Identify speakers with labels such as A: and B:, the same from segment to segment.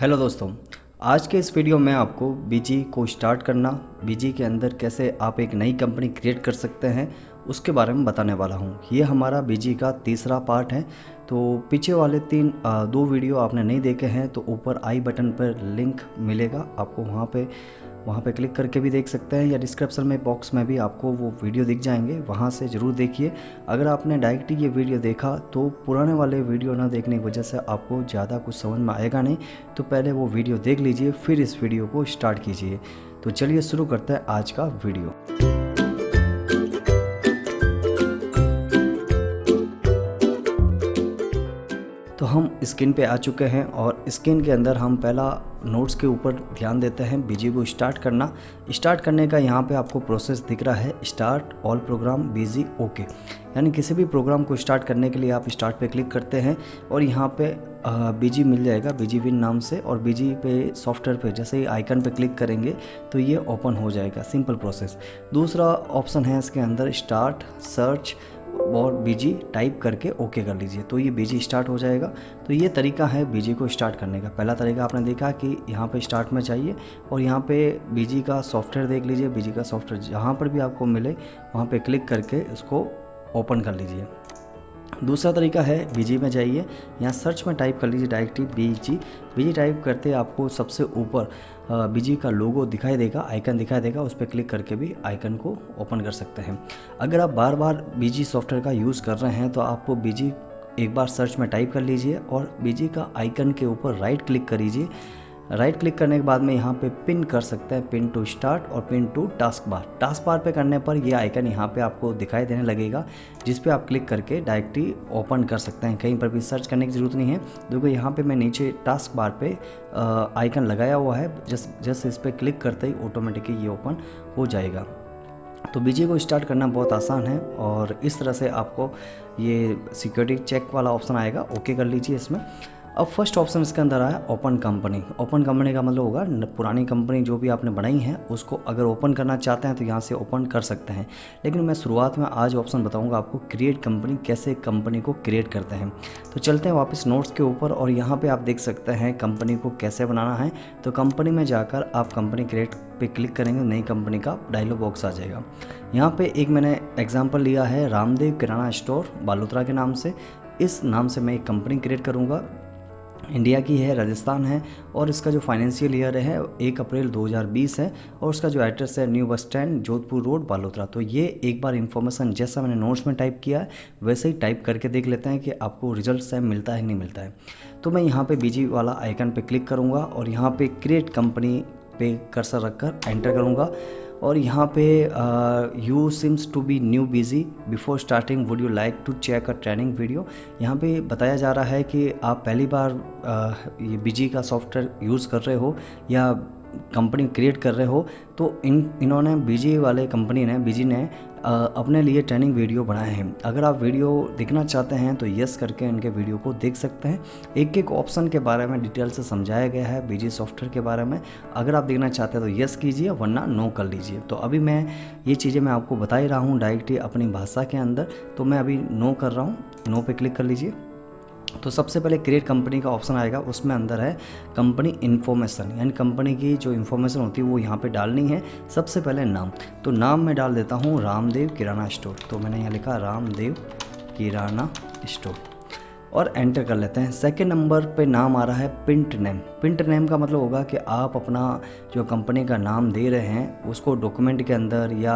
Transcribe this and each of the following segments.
A: Hello दोस्तों, आज के इस वीडियो में आपको बीजी को स्टार्ट करना, बीजी के अंदर कैसे आप एक नई कंपनी क्रिएट कर सकते हैं उसके बारे में बताने वाला हूं। ये हमारा बीजी का तीसरा पार्ट है। तो पीछे वाले दो वीडियो आपने नहीं देखे हैं तो ऊपर आई बटन पर लिंक मिलेगा, आपको वहाँ पे क्लिक करके भी देख सकते हैं, या डिस्क्रिप्शन में बॉक्स में भी आपको वो वीडियो दिख जाएंगे, वहाँ से ज़रूर देखिए। अगर आपने डायरेक्ट ये वीडियो देखा तो पुराने वाले वीडियो ना देखने की वजह से आपको ज़्यादा कुछ समझ में आएगा नहीं, तो पहले वो वीडियो देख लीजिए फिर इस वीडियो को स्टार्ट कीजिए। तो चलिए शुरू करते हैं आज का वीडियो। तो हम स्क्रीन पे आ चुके हैं और स्क्रीन के अंदर हम पहला नोट्स के ऊपर ध्यान देते हैं, बीजी को स्टार्ट करना। स्टार्ट करने का यहाँ पे आपको प्रोसेस दिख रहा है, स्टार्ट ऑल प्रोग्राम बीजी ओके। यानी किसी भी प्रोग्राम को स्टार्ट करने के लिए आप स्टार्ट पे क्लिक करते हैं और यहाँ पे बीजी मिल जाएगा, बीजी विन नाम से, और बीजी पे सॉफ्टवेयर पे जैसे ही आइकन पे क्लिक करेंगे तो ये ओपन हो जाएगा। Simple process. दूसरा ऑप्शन है इसके अंदर स्टार्ट सर्च और बीजी टाइप करके ओके कर लीजिए तो ये बीजी स्टार्ट हो जाएगा। तो ये तरीका है बीजी को स्टार्ट करने का। पहला तरीका आपने देखा कि यहाँ पे स्टार्ट में चाहिए और यहाँ पे बीजी का सॉफ्टवेयर देख लीजिए। बीजी का सॉफ्टवेयर जहाँ पर भी आपको मिले वहाँ पे क्लिक करके इसको ओपन कर लीजिए। दूसरा तरीका है बीजी में जाइए, यहाँ सर्च में टाइप कर लीजिए डायरेक्टली बीजी। बीजी टाइप करते आपको सबसे ऊपर बीजी का लोगो दिखाई देगा, आइकन दिखाई देगा, उस पर क्लिक करके भी आइकन को ओपन कर सकते हैं। अगर आप बार बार बीजी सॉफ्टवेयर का यूज़ कर रहे हैं तो आपको बीजी एक बार सर्च में टाइप कर लीजिए और बीजी का आइकन के ऊपर राइट क्लिक करिए। राइट क्लिक करने के बाद में यहाँ पे पिन कर सकते हैं, पिन टू स्टार्ट और pin to task bar. Task bar पे करने पर ये आइकन यहाँ पे आपको दिखाई देने लगेगा, जिस पे आप क्लिक करके डायरेक्टली ओपन कर सकते हैं, कहीं पर भी सर्च करने की ज़रूरत नहीं है। देखो यहाँ पे मैं नीचे टास्क बार पे आइकन लगाया हुआ है, जस्ट इस पर क्लिक करते ही ऑटोमेटिकली ये ओपन हो जाएगा। तो बीजी को स्टार्ट करना बहुत आसान है और इस तरह से आपको ये सिक्योरिटी चेक वाला ऑप्शन आएगा, ओके कर लीजिए इसमें। अब फर्स्ट ऑप्शन इसके अंदर आया ओपन कंपनी। ओपन कंपनी का मतलब होगा पुरानी कंपनी जो भी आपने बनाई है उसको अगर ओपन करना चाहते हैं तो यहाँ से ओपन कर सकते हैं। लेकिन मैं शुरुआत में आज ऑप्शन बताऊंगा आपको क्रिएट कंपनी, कैसे कंपनी को क्रिएट करते हैं। तो चलते हैं वापस नोट्स के ऊपर और यहाँ पे आप देख सकते हैं कंपनी को कैसे बनाना है। तो कंपनी में जाकर आप कंपनी क्रिएट पे क्लिक करेंगे, नई कंपनी का डायलॉग बॉक्स आ जाएगा। यहाँ पे एक मैंने एग्जाम्पल लिया है रामदेव किराना स्टोर बालोतरा के नाम से। इस नाम से मैं एक कंपनी क्रिएट करूँगा, इंडिया की है, राजस्थान है, और इसका जो फाइनेंशियल ईयर है 1 अप्रैल 2020 है, और उसका जो एड्रेस है new bus stand Jodhpur road Balotra. तो ये एक बार इन्फॉर्मेशन जैसा मैंने नोट्स में टाइप किया है वैसे ही टाइप करके देख लेते हैं कि आपको रिजल्ट सेम मिलता है कि नहीं मिलता है। तो मैं यहाँ पे बीजी वाला आइकन पे क्लिक करूँगा और यहाँ पे क्रिएट कंपनी पे कर्सर रखकर एंटर करूँगा और यहाँ पे you seems to be new BG before starting would you like to check a training video. यहाँ पे बताया जा रहा है कि आप पहली बार ये बीजी का सॉफ्टवेयर यूज़ कर रहे हो या कंपनी क्रिएट कर रहे हो तो इन्होंने बीजी ने अपने लिए ट्रेनिंग वीडियो बनाए हैं। अगर आप वीडियो देखना चाहते हैं तो यस करके इनके वीडियो को देख सकते हैं। एक एक ऑप्शन के बारे में डिटेल से समझाया गया है बीजी सॉफ्टवेयर के बारे में। अगर आप देखना चाहते हैं तो यस कीजिए वरना नो कर लीजिए। तो अभी मैं ये चीज़ें मैं आपको बता ही रहा हूँ डायरेक्टली अपनी भाषा के अंदर, तो मैं अभी नो कर रहा हूँ, नो पे क्लिक कर लीजिए। तो सबसे पहले क्रिएट कंपनी का ऑप्शन आएगा, उसमें अंदर है कंपनी इन्फॉर्मेशन, यानी कंपनी की जो इन्फॉर्मेशन होती है वो यहाँ पे डालनी है। सबसे पहले नाम, तो नाम मैं डाल देता हूँ रामदेव किराना स्टोर। तो मैंने यहाँ लिखा रामदेव किराना स्टोर और एंटर कर लेते हैं। सेकंड नंबर पे नाम आ रहा है पिंट नेम। पिंट नेम का मतलब होगा कि आप अपना जो कंपनी का नाम दे रहे हैं उसको डॉक्यूमेंट के अंदर या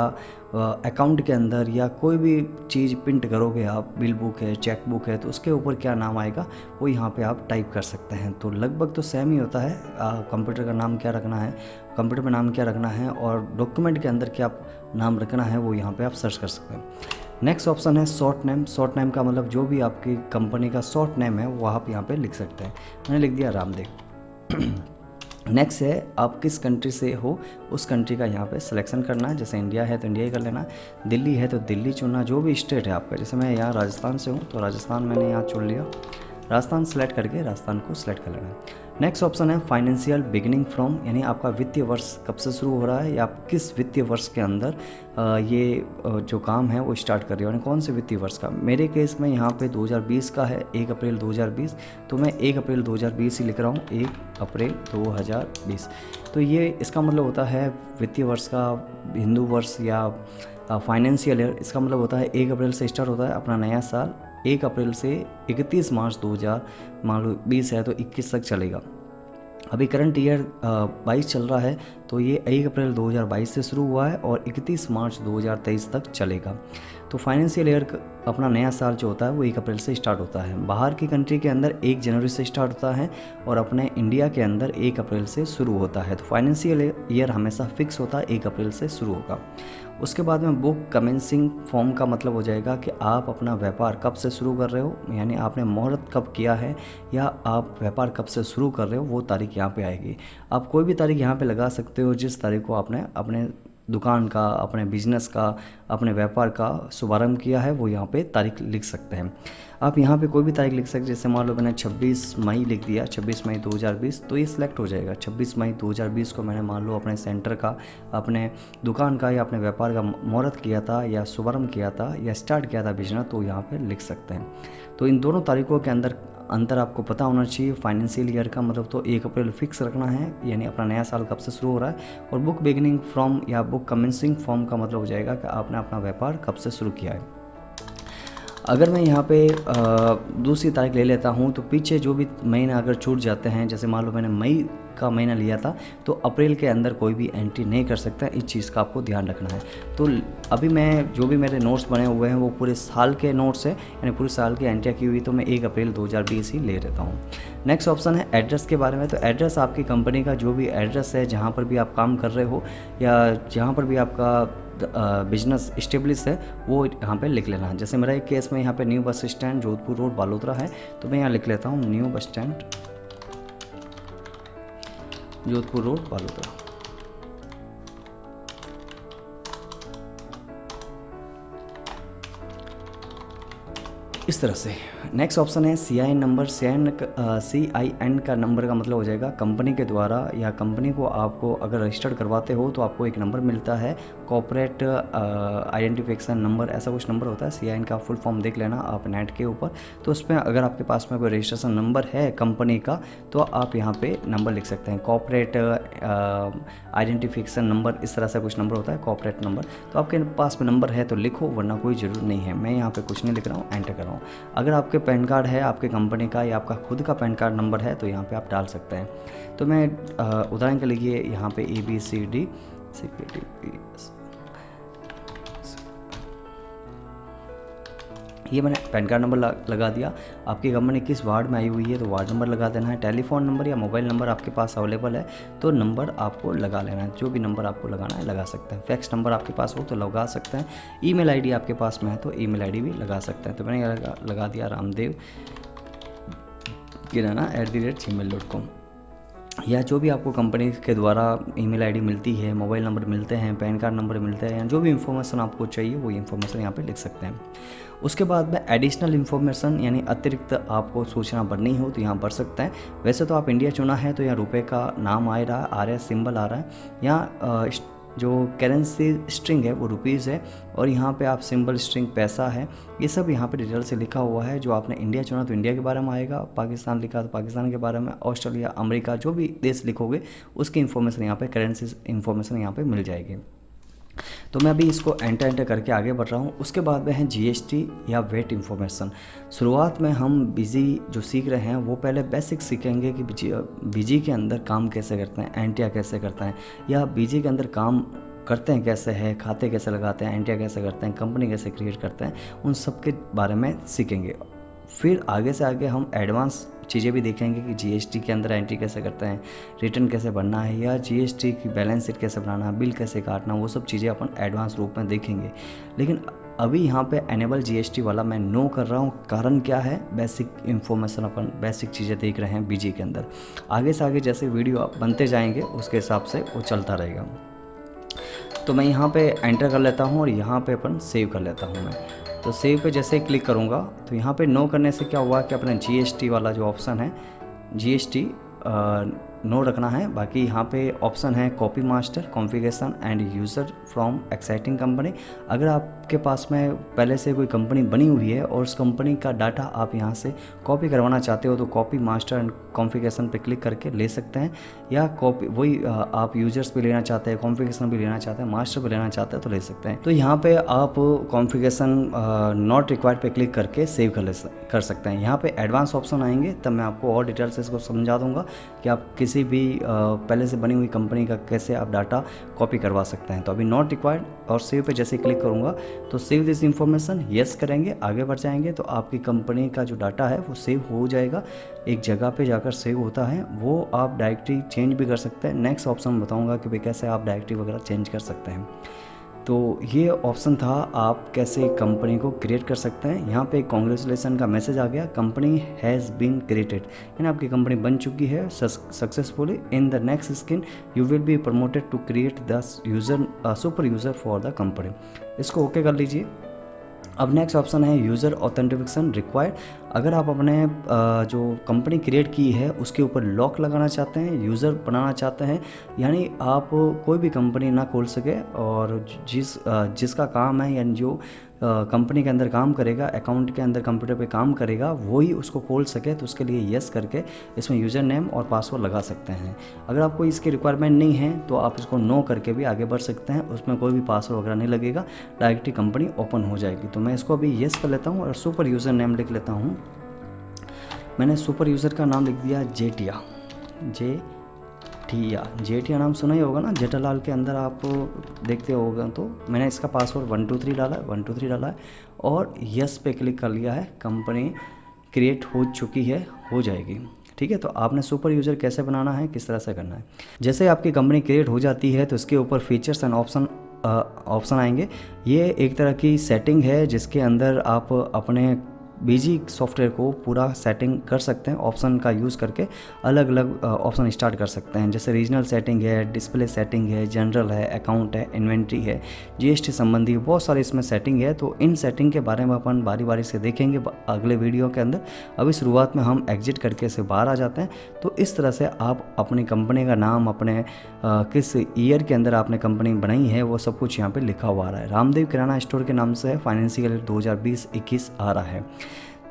A: अकाउंट के अंदर या कोई भी चीज़ प्रिंट करोगे आप, बिल बुक है, चेक बुक है, तो उसके ऊपर क्या नाम आएगा वो यहाँ पे आप टाइप कर सकते हैं। तो लगभग तो सेम ही होता है, कंप्यूटर का नाम क्या रखना है, कंप्यूटर में नाम क्या रखना है और डॉक्यूमेंट के अंदर क्या नाम रखना है वो यहाँ पे आप सर्च कर सकते हैं। नेक्स्ट ऑप्शन है शॉर्ट नेम। शॉर्ट नेम का मतलब जो भी आपकी कंपनी का शॉर्ट नेम है वो आप यहाँ पे लिख सकते हैं। मैंने लिख दिया रामदेव। नेक्स्ट है आप किस कंट्री से हो उस कंट्री का यहाँ पे सिलेक्शन करना है। जैसे इंडिया है तो इंडिया ही कर लेना, दिल्ली है तो दिल्ली चुनना, जो भी स्टेट है आपका। जैसे मैं यहाँ राजस्थान से हूँ तो राजस्थान मैंने यहाँ चुन लिया, राजस्थान सेलेक्ट करके राजस्थान को सिलेक्ट कर लेना है। नेक्स्ट ऑप्शन है फाइनेंशियल बिगिनिंग फ्रॉम, यानी आपका वित्तीय वर्ष कब से शुरू हो रहा है या आप किस वित्तीय वर्ष के अंदर ये जो काम है वो स्टार्ट कर रहे हो, यानी कौन से वित्तीय वर्ष का। मेरे केस में यहाँ पे 2020 का है, 1 अप्रैल 2020, तो मैं 1 अप्रैल 2020 ही लिख रहा हूँ, 1 अप्रैल 2020। तो ये इसका मतलब होता है वित्तीय वर्ष का, हिंदू वर्ष या फाइनेंशियल ईयर, इसका मतलब होता है 1 अप्रैल से स्टार्ट होता है अपना नया साल, 1 अप्रैल से 31 मार्च 2000 मान लो 20 है तो 21 तक चलेगा। अभी करंट ईयर 22 चल रहा है, तो ये 1 अप्रैल 2022 से शुरू हुआ है और 31 मार्च 2023 तक चलेगा। तो फाइनेंशियल ईयर अपना नया साल जो होता है वो 1 अप्रैल से स्टार्ट होता है। बाहर की कंट्री के अंदर 1 जनवरी से स्टार्ट होता है और अपने इंडिया के अंदर 1 अप्रैल से शुरू होता है। तो फाइनेंशियल ईयर हमेशा फिक्स होता है, 1 अप्रैल से शुरू होगा। उसके बाद में बुक कमेंसिंग फॉर्म का मतलब हो जाएगा कि आप अपना व्यापार कब से शुरू कर रहे हो, यानी आपने मुहूर्त कब किया है या आप व्यापार कब से शुरू कर रहे हो, वो तारीख यहाँ पे आएगी। आप कोई भी तारीख यहाँ पे लगा सकते हो जिस तारीख को आपने अपने दुकान का, अपने बिजनेस का, अपने व्यापार का शुभारंभ किया है, वो यहाँ पे तारीख लिख सकते हैं। आप यहाँ पे कोई भी तारीख लिख सकते हैं, जैसे मान लो मैंने 26 मई लिख दिया, 26 मई 2020, तो ये सिलेक्ट हो जाएगा। 26 मई 2020 को मैंने मान लो अपने सेंटर का, अपने दुकान का या अपने व्यापार का मुहूर्त किया था या शुभारंभ किया था या स्टार्ट किया था बिजनेस, तो यहाँ पर लिख सकते हैं। तो इन दोनों तारीखों के अंदर अंतर आपको पता होना चाहिए। फाइनेंशियल ईयर का मतलब तो 1 अप्रैल फिक्स रखना है, यानी अपना नया साल कब से शुरू हो रहा है, और बुक बिगिनिंग फ्रॉम या बुक कमेंसिंग फ्रॉम का मतलब हो जाएगा कि आपने अपना व्यापार कब से शुरू किया है। अगर मैं यहाँ पे दूसरी तारीख ले लेता हूँ तो पीछे जो भी महीने अगर छूट जाते हैं, जैसे मान लो मैंने मई का महीना लिया था, तो अप्रैल के अंदर कोई भी एंट्री नहीं कर सकता। इस चीज़ का आपको ध्यान रखना है। तो अभी मैं जो भी मेरे नोट्स बने हुए हैं वो पूरे साल के नोट्स हैं, यानी पूरे साल की एंट्रियाँ की हुई, तो मैं 1 अप्रैल 2020 ही ले लेता हूँ। नेक्स्ट ऑप्शन है एड्रेस के बारे में। तो एड्रेस आपकी कंपनी का जो भी एड्रेस है, जहाँ पर भी आप काम कर रहे हो या जहाँ पर भी आपका बिजनेस इस्टेब्लिश है, वो यहाँ पे लिख लेना है। जैसे मेरा एक केस में यहाँ पे new bus stand Jodhpur road Balotra है, तो मैं यहाँ लिख लेता हूँ new bus stand Jodhpur road Balotra. इस तरह से। नेक्स्ट ऑप्शन है CIN नंबर। CIN का नंबर का मतलब हो जाएगा कंपनी के द्वारा या कंपनी को आपको अगर रजिस्टर्ड करवाते हो तो आपको एक नंबर मिलता है, कॉर्पोरेट आइडेंटिफिकेशन नंबर, ऐसा कुछ नंबर होता है। CIN का फुल फॉर्म देख लेना आप नेट के ऊपर, तो उसमें अगर आपके पास में कोई रजिस्ट्रेशन नंबर है कंपनी का तो आप यहाँ पे नंबर लिख सकते हैं। कॉर्पोरेट आइडेंटिफिकेशन नंबर, इस तरह से कुछ नंबर होता है, कॉर्पोरेट नंबर। तो आपके पास में नंबर है तो लिखो, वरना कोई ज़रूर नहीं है। मैं यहाँ पे कुछ नहीं लिख रहा हूँ, एंटर कर रहा हूँ। अगर आपके पैन कार्ड है आपके कंपनी का या आपका खुद का पैन कार्ड नंबर है तो यहाँ पे आप डाल सकते हैं। तो मैं उदाहरण के लिए यहाँ पे ABCD ये मैंने पैन कार्ड नंबर लगा दिया। आपकी कंपनी किस वार्ड में आई हुई है तो वार्ड नंबर लगा देना है। टेलीफोन नंबर या मोबाइल नंबर आपके पास अवेलेबल है तो नंबर आपको लगा लेना है। जो भी नंबर आपको लगाना है लगा सकते हैं। फैक्स नंबर आपके पास हो तो लगा सकते हैं। ईमेल आईडी आपके पास में है तो ईमेल आईडी भी लगा सकते हैं। तो मैंने लगा दिया रामदेव किराना @gmail.com, या जो भी आपको कंपनी के द्वारा ईमेल आईडी मिलती है, मोबाइल नंबर मिलते हैं, पैन कार्ड नंबर मिलते हैं, या जो भी इन्फॉर्मेशन आपको चाहिए वो इन्फॉर्मेशन यहाँ पे लिख सकते हैं। उसके बाद में एडिशनल इन्फॉर्मेशन यानी अतिरिक्त आपको सूचना भरनी हो तो यहाँ भर सकते हैं। वैसे तो आप इंडिया चुना है तो यहाँ रुपए का नाम आ रहा है, सिंबल आ रहा है। यहाँ जो करेंसी स्ट्रिंग है वो रुपीज़ है और यहाँ पे आप सिंबल स्ट्रिंग पैसा है। ये सब यहाँ पे डिटेल से लिखा हुआ है। जो आपने इंडिया चुना तो इंडिया के बारे में आएगा, पाकिस्तान लिखा तो पाकिस्तान के बारे में, ऑस्ट्रेलिया, अमेरिका, जो भी देश लिखोगे उसकी इन्फॉर्मेशन यहाँ पे, करेंसी इन्फॉर्मेशन यहाँ पे मिल जाएगी। तो मैं अभी इसको एंटर करके आगे बढ़ रहा हूँ। उसके बाद में है GST या वेट इन्फॉर्मेशन। शुरुआत में हम बीजी जो सीख रहे हैं वो पहले बेसिक सीखेंगे कि बीजी के अंदर काम कैसे करते हैं, एंटिया कैसे करते हैं, या बीजी के अंदर काम करते हैं कैसे है, खाते कैसे लगाते हैं, एंटिया कैसे करते हैं, कंपनी कैसे क्रिएट करते हैं, उन सब के बारे में सीखेंगे। फिर आगे से आगे हम एडवांस चीज़ें भी देखेंगे कि GST के अंदर एंट्री कैसे करते हैं, रिटर्न कैसे भरना है, या GST की बैलेंस शीट कैसे बनाना है, बिल कैसे काटना, वो सब चीज़ें अपन एडवांस रूप में देखेंगे। लेकिन अभी यहाँ पे एनेबल GST वाला मैं नो कर रहा हूँ। कारण क्या है, बेसिक इन्फॉर्मेशन अपन बेसिक चीज़ें देख रहे हैं बीजी के अंदर। आगे से आगे जैसे वीडियो बनते जाएंगे उसके हिसाब से वो चलता रहेगा। तो मैं यहाँ पे एंटर कर लेता हूँ और यहाँ पे अपन सेव कर लेता हूँ। मैं तो सेव पे जैसे ही क्लिक करूँगा तो यहाँ पे नो करने से क्या हुआ कि अपना GST वाला जो ऑप्शन है, GST नो रखना है। बाकी यहाँ पे ऑप्शन है copy master configuration end user from exciting company. अगर आपके पास में पहले से कोई कंपनी बनी हुई है और उस कंपनी का डाटा आप यहाँ से कॉपी करवाना चाहते हो तो कॉपी मास्टर एंड कॉन्फ़िगरेशन पे क्लिक करके ले सकते हैं, या कॉपी वही आप यूजर्स भी लेना चाहते हैं, कॉन्फ़िगरेशन भी लेना चाहते हैं, मास्टर भी लेना चाहते हैं तो ले सकते हैं। तो यहाँ पे आप कॉन्फ़िगरेशन नॉट रिक्वायर्ड पे क्लिक करके सेव कर सकते हैं। यहाँ पे एडवांस ऑप्शन आएंगे तब मैं आपको और डिटेल से इसको समझा दूंगा कि आप किसी भी पहले से बनी हुई कंपनी का कैसे आप डाटा कॉपी करवा सकते हैं। तो अभी नॉट रिक्वायर्ड और सेव पे जैसे क्लिक करूँगा तो सेव दिस इंफॉर्मेशन यस करेंगे, आगे बढ़ जाएंगे तो आपकी कंपनी का जो डाटा है वो सेव हो जाएगा। एक जगह पे जाकर सेव होता है, वो आप डायरेक्टरी चेंज भी कर सकते हैं। नेक्स्ट ऑप्शन बताऊंगा कि भाई कैसे आप डायरेक्टरी वगैरह चेंज कर सकते हैं। तो ये ऑप्शन था आप कैसे कंपनी को क्रिएट कर सकते हैं। यहाँ पे कांग्रेचुलेसन का मैसेज आ गया, कंपनी हैज़ बीन क्रिएटेड, यानी आपकी कंपनी बन चुकी है successfully. In the next screen you will be promoted to create the super user for the company. इसको ओके कर लीजिए। अब नेक्स्ट ऑप्शन है यूज़र ऑथेंटिफिकेशन रिक्वायर्ड। अगर आप अपने जो कंपनी क्रिएट की है उसके ऊपर लॉक लगाना चाहते हैं, यूज़र बनाना चाहते हैं, यानी आप कोई भी कंपनी ना खोल सके और जिसका काम है यानी जो कंपनी के अंदर काम करेगा, अकाउंट के अंदर कंप्यूटर पे काम करेगा, वही उसको खोल सके, तो उसके लिए यस करके इसमें यूज़र नेम और पासवर्ड लगा सकते हैं। अगर आपको इसकी रिक्वायरमेंट नहीं है तो आप इसको नो करके भी आगे बढ़ सकते हैं, उसमें कोई भी पासवर्ड वगैरह नहीं लगेगा, डायरेक्टली कंपनी ओपन हो जाएगी। तो मैं इसको अभी यस कर लेता हूँ और सुपर यूज़र नेम लिख लेता हूँ। मैंने सुपर यूज़र का नाम लिख दिया जेटिया। जेटिया नाम सुना ही होगा ना, जेठालाल के अंदर आप देखते होगा। तो मैंने इसका पासवर्ड 123 डाला है और यस पे क्लिक कर लिया है। कंपनी क्रिएट हो चुकी है, हो जाएगी। ठीक है, तो आपने सुपर यूज़र कैसे बनाना है, किस तरह से करना है। जैसे आपकी कंपनी क्रिएट हो जाती है तो इसके ऊपर फीचर्स एंड ऑप्शन आएंगे। ये एक तरह की सेटिंग है जिसके अंदर आप अपने बीजी सॉफ्टवेयर को पूरा सेटिंग कर सकते हैं। ऑप्शन का यूज़ करके अलग अलग ऑप्शन स्टार्ट कर सकते हैं, जैसे रीजनल सेटिंग है, डिस्प्ले सेटिंग है, जनरल है, अकाउंट है, इन्वेंट्री है, जीएसटी संबंधी बहुत सारे इसमें सेटिंग है। तो इन सेटिंग के बारे में अपन बारी बारी से देखेंगे अगले वीडियो के अंदर। अभी शुरुआत में हम एग्जिट करके से बाहर आ जाते हैं। तो इस तरह से आप अपनी कंपनी का नाम, अपने किस ईयर के अंदर आपने कंपनी बनाई है, वो सब कुछ यहाँ पर लिखा हुआ आ रहा है। रामदेव किराना स्टोर के नाम से फाइनेंशियल 2020-21 आ रहा है।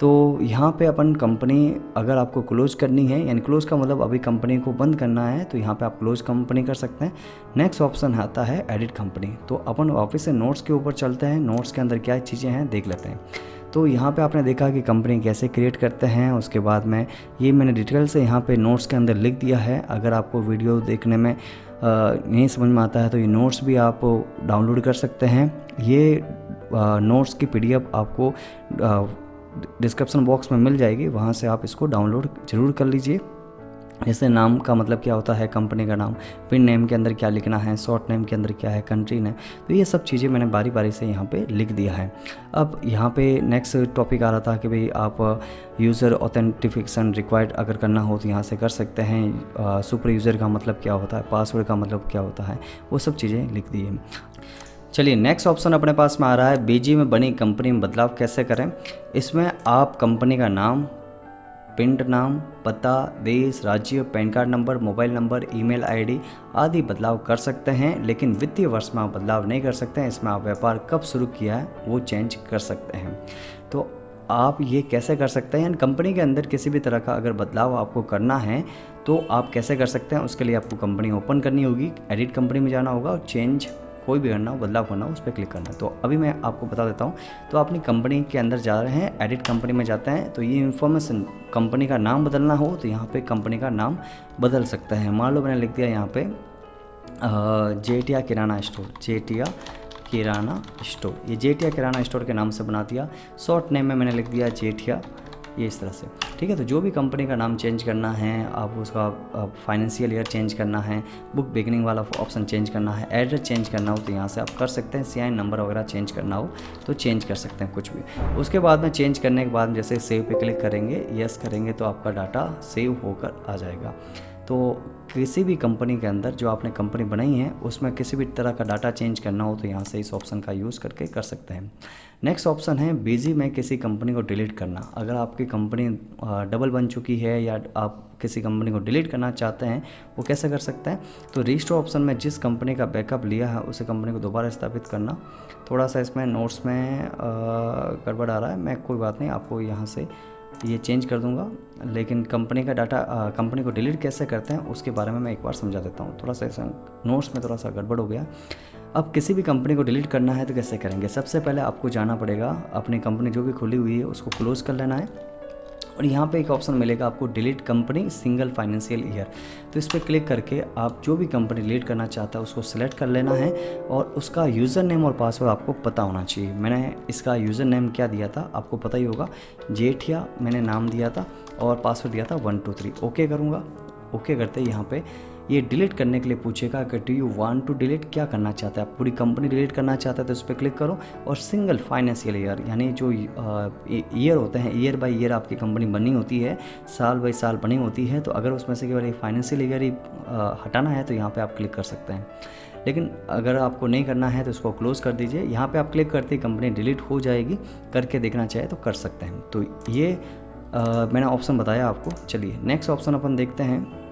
A: तो यहाँ पे अपन कंपनी अगर आपको क्लोज करनी है, यानी क्लोज का मतलब अभी कंपनी को बंद करना है, तो यहाँ पे आप क्लोज कंपनी कर सकते हैं। नेक्स्ट ऑप्शन आता है एडिट कंपनी। तो अपन वापस से नोट्स के ऊपर चलते हैं, नोट्स के अंदर क्या चीज़ें हैं देख लेते हैं। तो यहाँ पे आपने देखा कि कंपनी कैसे क्रिएट करते हैं, उसके बाद में ये मैंने डिटेल से यहाँ पे नोट्स के अंदर लिख दिया है। अगर आपको वीडियो देखने में नहीं समझ में आता है तो ये नोट्स भी आप डाउनलोड कर सकते हैं। ये नोट्स की PDF आपको डिस्क्रिप्शन बॉक्स में मिल जाएगी, वहाँ से आप इसको डाउनलोड ज़रूर कर लीजिए। जैसे नाम का मतलब क्या होता है, कंपनी का नाम, पिन नेम के अंदर क्या लिखना है, शॉर्ट नेम के अंदर क्या है, कंट्री नेम, तो ये सब चीज़ें मैंने बारी बारी से यहाँ पे लिख दिया है। अब यहाँ पे नेक्स्ट टॉपिक आ रहा था कि भाई आप यूज़र ऑथेंटिफिकेशन रिक्वायर्ड अगर करना हो तो यहाँ से कर सकते हैं। सुपर यूज़र का मतलब क्या होता है, पासवर्ड का मतलब क्या होता है, वो सब चीज़ें लिख दी है। चलिए नेक्स्ट ऑप्शन अपने पास में आ रहा है बीजी में बनी कंपनी में बदलाव कैसे करें। इसमें आप कंपनी का नाम, पिंड नाम, पता, देश, राज्य, pan card number, mobile number, email ID आदि बदलाव कर सकते हैं, लेकिन वित्तीय वर्ष में आप बदलाव नहीं कर सकते हैं। इसमें आप व्यापार कब शुरू किया है वो चेंज कर सकते हैं। तो आप ये कैसे कर सकते हैं, कंपनी के अंदर किसी भी तरह का अगर बदलाव आपको करना है तो आप कैसे कर सकते हैं। उसके लिए आपको कंपनी ओपन करनी होगी, एडिट कंपनी में जाना होगा और चेंज कोई भी करना हो, बदलाव करना हो, उस पर क्लिक करना है। तो अभी मैं आपको बता देता हूँ। तो अपनी कंपनी के अंदर जा रहे हैं, एडिट कंपनी में जाते हैं, तो ये इन्फॉर्मेशन कंपनी का नाम बदलना हो तो यहाँ पे कंपनी का नाम बदल सकते हैं। मान लो मैंने लिख दिया यहाँ पे जेटिया किराना स्टोर, जेटिया किराना स्टोर, ये जेटिया किराना स्टोर के नाम से बना दिया। शॉर्ट नेम में मैंने लिख दिया जेठिया, ये इस तरह से। ठीक है, तो जो भी कंपनी का नाम चेंज करना है, आप उसका फाइनेंशियल ईयर चेंज करना है, बुक बिगनिंग वाला ऑप्शन चेंज करना है, एड्रेस चेंज करना हो तो यहाँ से आप कर सकते हैं। CIN नंबर वगैरह चेंज करना हो तो चेंज कर सकते हैं कुछ भी। उसके बाद में चेंज करने के बाद जैसे सेव पे क्लिक करेंगे, यस करेंगे तो आपका डाटा सेव होकर आ जाएगा। तो किसी भी कंपनी के अंदर जो आपने कंपनी बनाई है उसमें किसी भी तरह का डाटा चेंज करना हो तो यहाँ से इस ऑप्शन का यूज़ करके कर सकते हैं। नेक्स्ट ऑप्शन है बिजी में किसी कंपनी को डिलीट करना। अगर आपकी कंपनी डबल बन चुकी है या आप किसी कंपनी को डिलीट करना चाहते हैं, वो कैसे कर सकते हैं? तो रिस्टोर ऑप्शन में जिस कंपनी का बैकअप लिया है उस कंपनी को दोबारा स्थापित करना। थोड़ा सा इसमें नोट्स में गड़बड़ आ रहा है, मैं कोई बात नहीं, आपको यहाँ से ये चेंज कर दूंगा, लेकिन कंपनी का डाटा कंपनी को डिलीट कैसे करते हैं उसके बारे में मैं एक बार समझा देता हूँ। थोड़ा सा नोट्स में थोड़ा सा गड़बड़ हो गया। अब किसी भी कंपनी को डिलीट करना है तो कैसे करेंगे? सबसे पहले आपको जाना पड़ेगा, अपनी कंपनी जो भी खुली हुई है उसको क्लोज़ कर लेना है और यहाँ पे एक ऑप्शन मिलेगा आपको delete company single financial year. तो इस पर क्लिक करके आप जो भी कंपनी डिलीट करना चाहता है उसको सिलेक्ट कर लेना है और उसका यूज़र नेम और पासवर्ड आपको पता होना चाहिए। मैंने इसका यूज़र नेम क्या दिया था आपको पता ही होगा, जेठिया मैंने नाम दिया था और पासवर्ड दिया था 123। ओके करूँगा। ओके करते यहाँ पे ये डिलीट करने के लिए पूछेगा कि do you want to delete, क्या करना चाहते हैं आप? पूरी कंपनी डिलीट करना चाहते हैं तो इस पर क्लिक करो और सिंगल फाइनेंशियल ईयर यानी जो ईयर होते हैं, ईयर बाय ईयर आपकी कंपनी बनी होती है, साल बाय साल बनी होती है, तो अगर उसमें से केवल एक फाइनेंशियल ईयर ही हटाना है तो यहाँ पर आप क्लिक कर सकते हैं। लेकिन अगर आपको नहीं करना है तो इसको क्लोज़ कर दीजिए। यहाँ पे आप क्लिक करते ही कंपनी डिलीट हो जाएगी, करके देखना चाहे तो कर सकते हैं। तो ये मैंने ऑप्शन बताया आपको। चलिए नेक्स्ट ऑप्शन अपन देखते हैं,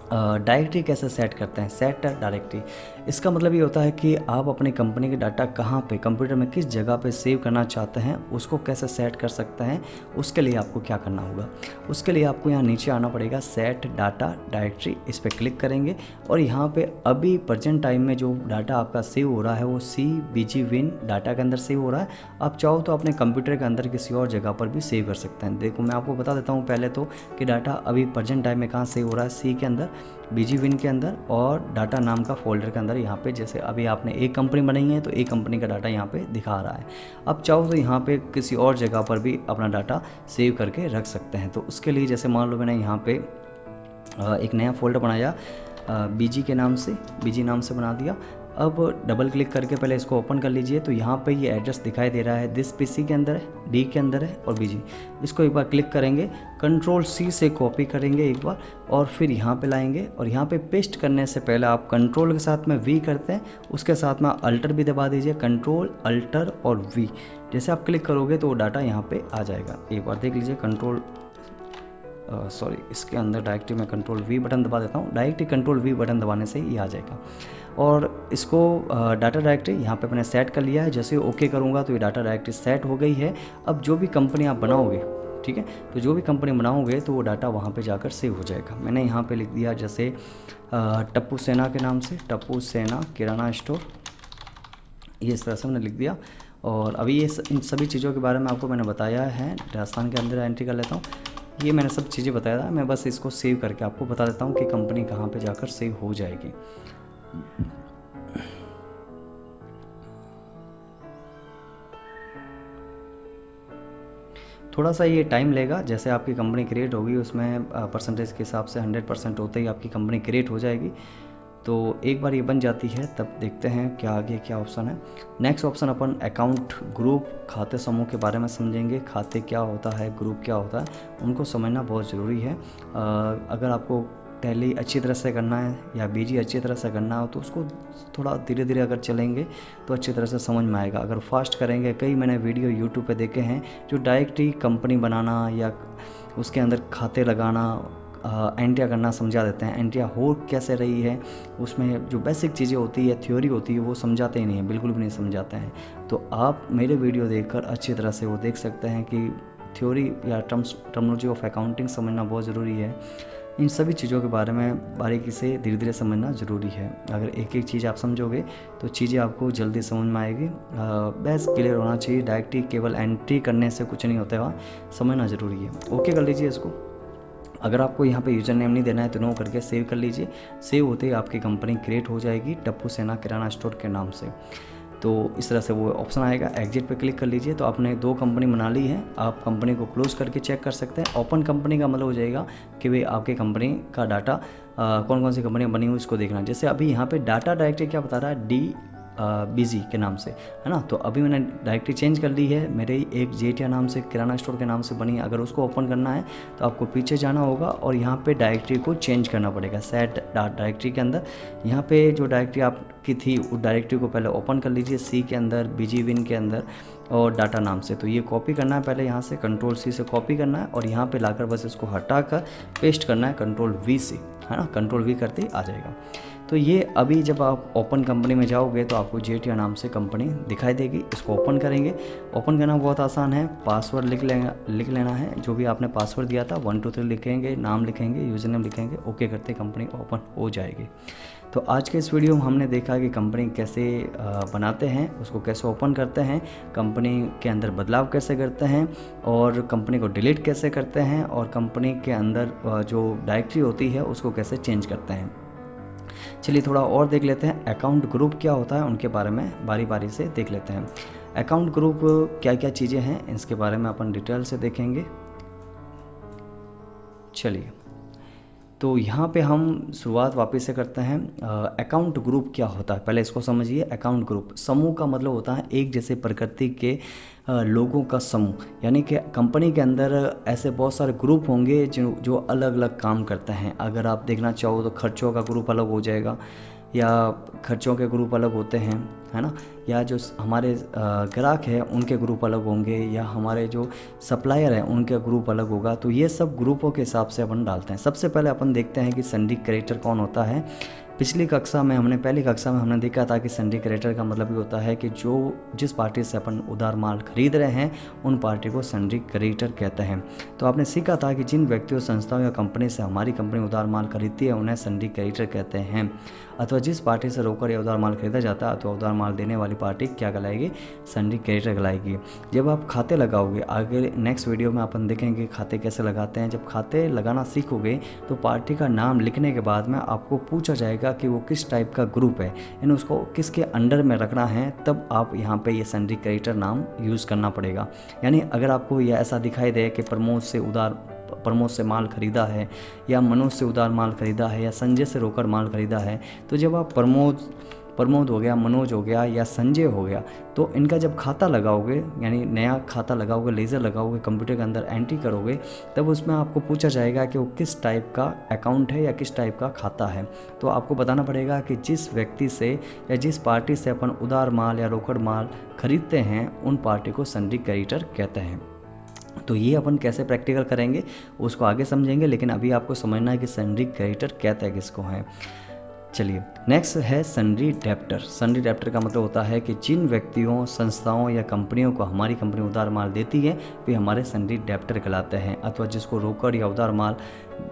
A: डायरेक्टरी कैसे सेट करते हैं। सेट डायरेक्टरी, इसका मतलब ये होता है कि आप अपनी कंपनी के डाटा कहाँ पे कंप्यूटर में किस जगह पे सेव करना चाहते हैं उसको कैसे सेट कर सकते हैं। उसके लिए आपको क्या करना होगा, उसके लिए आपको यहाँ नीचे आना पड़ेगा, सेट डाटा डायरेक्टरी, इस पर क्लिक करेंगे और यहाँ पे अभी प्रेजेंट टाइम में जो डाटा आपका सेव हो रहा है वो CBG Win डाटा के अंदर सेव हो रहा है। आप चाहो तो अपने कंप्यूटर के अंदर किसी और जगह पर भी सेव कर सकते हैं। देखो मैं आपको बता देता हूँ पहले तो कि डाटा अभी प्रेजेंट टाइम में कहाँ सेव हो रहा है, C के अंदर, BG Win के अंदर और डाटा नाम का फोल्डर के अंदर। यहाँ पे जैसे अभी आपने एक कंपनी बनाई है तो एक कंपनी का डाटा यहाँ पे दिखा रहा है। अब चाहो तो यहाँ पे किसी और जगह पर भी अपना डाटा सेव करके रख सकते हैं। तो उसके लिए जैसे मान लो मैंने यहाँ पे एक नया फोल्डर बनाया BG के नाम से, BG नाम से बना दिया। अब डबल क्लिक करके पहले इसको ओपन कर लीजिए तो यहाँ पे ये एड्रेस दिखाई दे रहा है, दिस PC के अंदर है, D के अंदर है और BG। इसको एक बार क्लिक करेंगे, Ctrl+C से कॉपी करेंगे एक बार और फिर यहाँ पे लाएंगे और यहाँ पे पेस्ट करने से पहले आप कंट्रोल के साथ में V करते हैं, उसके साथ में अल्टर भी दबा दीजिए, कंट्रोल अल्टर और V। जैसे आप क्लिक करोगे तो वो डाटा यहाँ पे आ जाएगा। एक बार देख लीजिए, इसके अंदर डायरेक्टली मैं Ctrl+V बटन दबा देता हूँ, डायरेक्टली Ctrl+V बटन दबाने से ये आ जाएगा। और इसको डाटा डायरेक्टरी यहाँ पे मैंने सेट कर लिया है। जैसे ओके करूँगा तो ये डाटा डायरेक्टरी सेट हो गई है। अब जो भी कंपनी आप बनाओगे, ठीक है, तो जो भी कंपनी बनाओगे तो वो डाटा वहाँ पे जाकर सेव हो जाएगा। मैंने यहाँ पे लिख दिया जैसे टप्पू सेना के नाम से, टप्पू सेना किराना स्टोर, ये इस तरह से मैंने लिख दिया। और अभी ये इन सभी चीज़ों के बारे में आपको मैंने बताया है। राजस्थान के अंदर एंट्री कर लेता हूँ, ये मैंने सब चीज़ें बताया था, मैं बस इसको सेव करके आपको बता देता हूँ कि कंपनी कहाँ पे जाकर सेव हो जाएगी। थोड़ा सा ये टाइम लेगा, जैसे आपकी कंपनी क्रिएट होगी उसमें परसेंटेज के हिसाब से 100% होते ही आपकी कंपनी क्रिएट हो जाएगी। तो एक बार ये बन जाती है तब देखते हैं क्या आगे क्या ऑप्शन है। नेक्स्ट ऑप्शन अपन अकाउंट ग्रुप खाते समूह के बारे में समझेंगे। खाते क्या होता है, ग्रुप क्या होता है, उनको समझना बहुत ज़रूरी है। अगर आपको टैली अच्छी तरह से करना है या BG अच्छी तरह से करना हो तो उसको थोड़ा धीरे धीरे अगर चलेंगे तो अच्छी तरह से समझ में आएगा। अगर फास्ट करेंगे, कई मैंने वीडियो YouTube पे देखे हैं जो डायरेक्ट ही कंपनी बनाना या उसके अंदर खाते लगाना, एंट्रिया करना समझा देते हैं। एंट्रिया हो कैसे रही है, उसमें जो बेसिक चीज़ें होती है, थ्योरी होती है, वो समझाते ही नहीं है, बिल्कुल भी नहीं समझाते हैं। तो आप मेरे वीडियो देखकर अच्छी तरह से वो देख सकते हैं कि थ्योरी या टर्मिनोलॉजी ऑफ अकाउंटिंग समझना बहुत ज़रूरी है। इन सभी चीज़ों के बारे में बारीकी से धीरे धीरे समझना ज़रूरी है। अगर एक एक चीज़ आप समझोगे तो चीज़ें आपको जल्दी समझ में आएगी। बेस क्लियर होना चाहिए, डायरेक्टली केवल एंट्री करने से कुछ नहीं होता है, समझना ज़रूरी है। ओके कर लीजिए इसको। अगर आपको यहाँ पे यूज़र नेम नहीं देना है तो नो करके सेव कर लीजिए। सेव होते ही आपकी कंपनी क्रिएट हो जाएगी टप्पू सेना किराना स्टोर के नाम से। तो इस तरह से वो ऑप्शन आएगा, एग्जिट पे क्लिक कर लीजिए। तो आपने 2 कंपनी बना ली है, आप कंपनी को क्लोज करके चेक कर सकते हैं। ओपन कंपनी का मतलब हो जाएगा कि भाई आपके कंपनी का डाटा कौन कौन सी कंपनी बनी हुई इसको देखना। जैसे अभी यहाँ पे डाटा डायरेक्टरी क्या बता रहा है, बीजी के नाम से, है ना। तो अभी मैंने डायरेक्टरी चेंज कर ली है, मेरे एक जेठिया नाम से किराना स्टोर के नाम से बनी। अगर उसको ओपन करना है तो आपको पीछे जाना होगा और यहाँ पे डायरेक्टरी को चेंज करना पड़ेगा। सेट डायरेक्टरी के अंदर यहाँ पे जो डायरेक्टरी आपकी थी उस डायरेक्टरी को पहले ओपन कर लीजिए, सी के अंदर, बीजी विन के अंदर और डाटा नाम से। तो ये कॉपी करना है पहले, यहाँ से कंट्रोल सी से कॉपी करना है और यहाँ पे लाकर बस इसको हटा कर पेस्ट करना है कंट्रोल वी से, है ना। कंट्रोल वी करते ही आ जाएगा। तो ये अभी जब आप ओपन कंपनी में जाओगे तो आपको जेठिया नाम से कंपनी दिखाई देगी। इसको ओपन करेंगे। ओपन करना बहुत आसान है, पासवर्ड लिख लेना है, जो भी आपने पासवर्ड दिया था 1 2 3 लिखेंगे, नाम लिखेंगे, यूज़र नेम लिखेंगे, ओके करते कंपनी ओपन हो जाएगी। तो आज के इस वीडियो में हमने देखा कि कंपनी कैसे बनाते हैं, उसको कैसे ओपन करते हैं, कंपनी के अंदर बदलाव कैसे करते हैं और कंपनी को डिलीट कैसे करते हैं और कंपनी के अंदर जो डायरेक्टरी होती है उसको कैसे चेंज करते हैं। चलिए थोड़ा और देख लेते हैं अकाउंट ग्रुप क्या होता है, उनके बारे में बारी बारी से देख लेते हैं। अकाउंट ग्रुप क्या क्या चीज़ें हैं इसके बारे में अपन डिटेल से देखेंगे। चलिए तो यहाँ पे हम शुरुआत वापस से करते हैं। अकाउंट ग्रुप क्या होता है पहले इसको समझिए। अकाउंट ग्रुप समूह का मतलब होता है एक जैसे प्रकृति के लोगों का समूह, यानी कि कंपनी के अंदर ऐसे बहुत सारे ग्रुप होंगे जो अलग अलग काम करते हैं। अगर आप देखना चाहो तो खर्चों का ग्रुप अलग हो जाएगा या खर्चों के ग्रुप अलग होते हैं, है ना, या जो हमारे ग्राहक हैं उनके ग्रुप अलग होंगे या हमारे जो सप्लायर हैं उनके ग्रुप अलग होगा। तो ये सब ग्रुपों के हिसाब से अपन डालते हैं। सबसे पहले अपन देखते हैं कि संडी क्रेडिटर कौन होता है। पहली कक्षा में हमने देखा था कि संडी क्रेडिटर का मतलब ये होता है कि जिस पार्टी से अपन उधार माल खरीद रहे हैं उन पार्टी को संडी क्रेडिटर कहते हैं। तो आपने सीखा था कि जिन व्यक्तियों, संस्थाओं या कंपनी से हमारी कंपनी उधार माल खरीदती है उन्हें संडी क्रेडिटर कहते हैं। अथवा जिस पार्टी से रोकड़ या उधार माल खरीदा जाता है अथवा उधार माल देने वाली पार्टी क्या कहलाएगी, संडी क्रेडिटर कहलाएगी। जब आप खाते लगाओगे, आगे नेक्स्ट वीडियो में अपन देखेंगे खाते कैसे लगाते हैं। जब खाते लगाना सीखोगे तो पार्टी का नाम लिखने के बाद में आपको पूछा जाएगा कि वो किस टाइप का ग्रुप है, यानी उसको किसके अंडर में रखना है, तब आप यहाँ पे ये संडी क्रेडिटर नाम यूज़ करना पड़ेगा। यानी अगर आपको ये ऐसा दिखाई दे कि प्रमोद से माल खरीदा है या मनोज से उधार माल खरीदा है या संजय से रोकड़ माल खरीदा है, तो जब आप प्रमोद हो गया, मनोज हो गया या संजय हो गया, तो इनका जब खाता लगाओगे, यानी नया खाता लगाओगे, लेज़र लगाओगे, कंप्यूटर के अंदर एंट्री करोगे, तब उसमें आपको पूछा जाएगा कि वो किस टाइप का अकाउंट है या किस टाइप का खाता है। तो आपको बताना पड़ेगा कि जिस व्यक्ति से या जिस पार्टी से अपन उधार माल या रोकड़ माल खरीदते हैं उन पार्टी को संडी क्रेडिटर कहते हैं। तो ये अपन कैसे प्रैक्टिकल करेंगे उसको आगे समझेंगे, लेकिन अभी आपको समझना है कि संडी क्रेडिटर कहते हैं किसको हैं। चलिए नेक्स्ट है संडी डेब्टर। संडी डेब्टर का मतलब होता है कि जिन व्यक्तियों, संस्थाओं या कंपनियों को हमारी कंपनी उधार माल देती है वे हमारे संडी डेब्टर कहलाते हैं। अथवा जिसको रोकड़ या उधार माल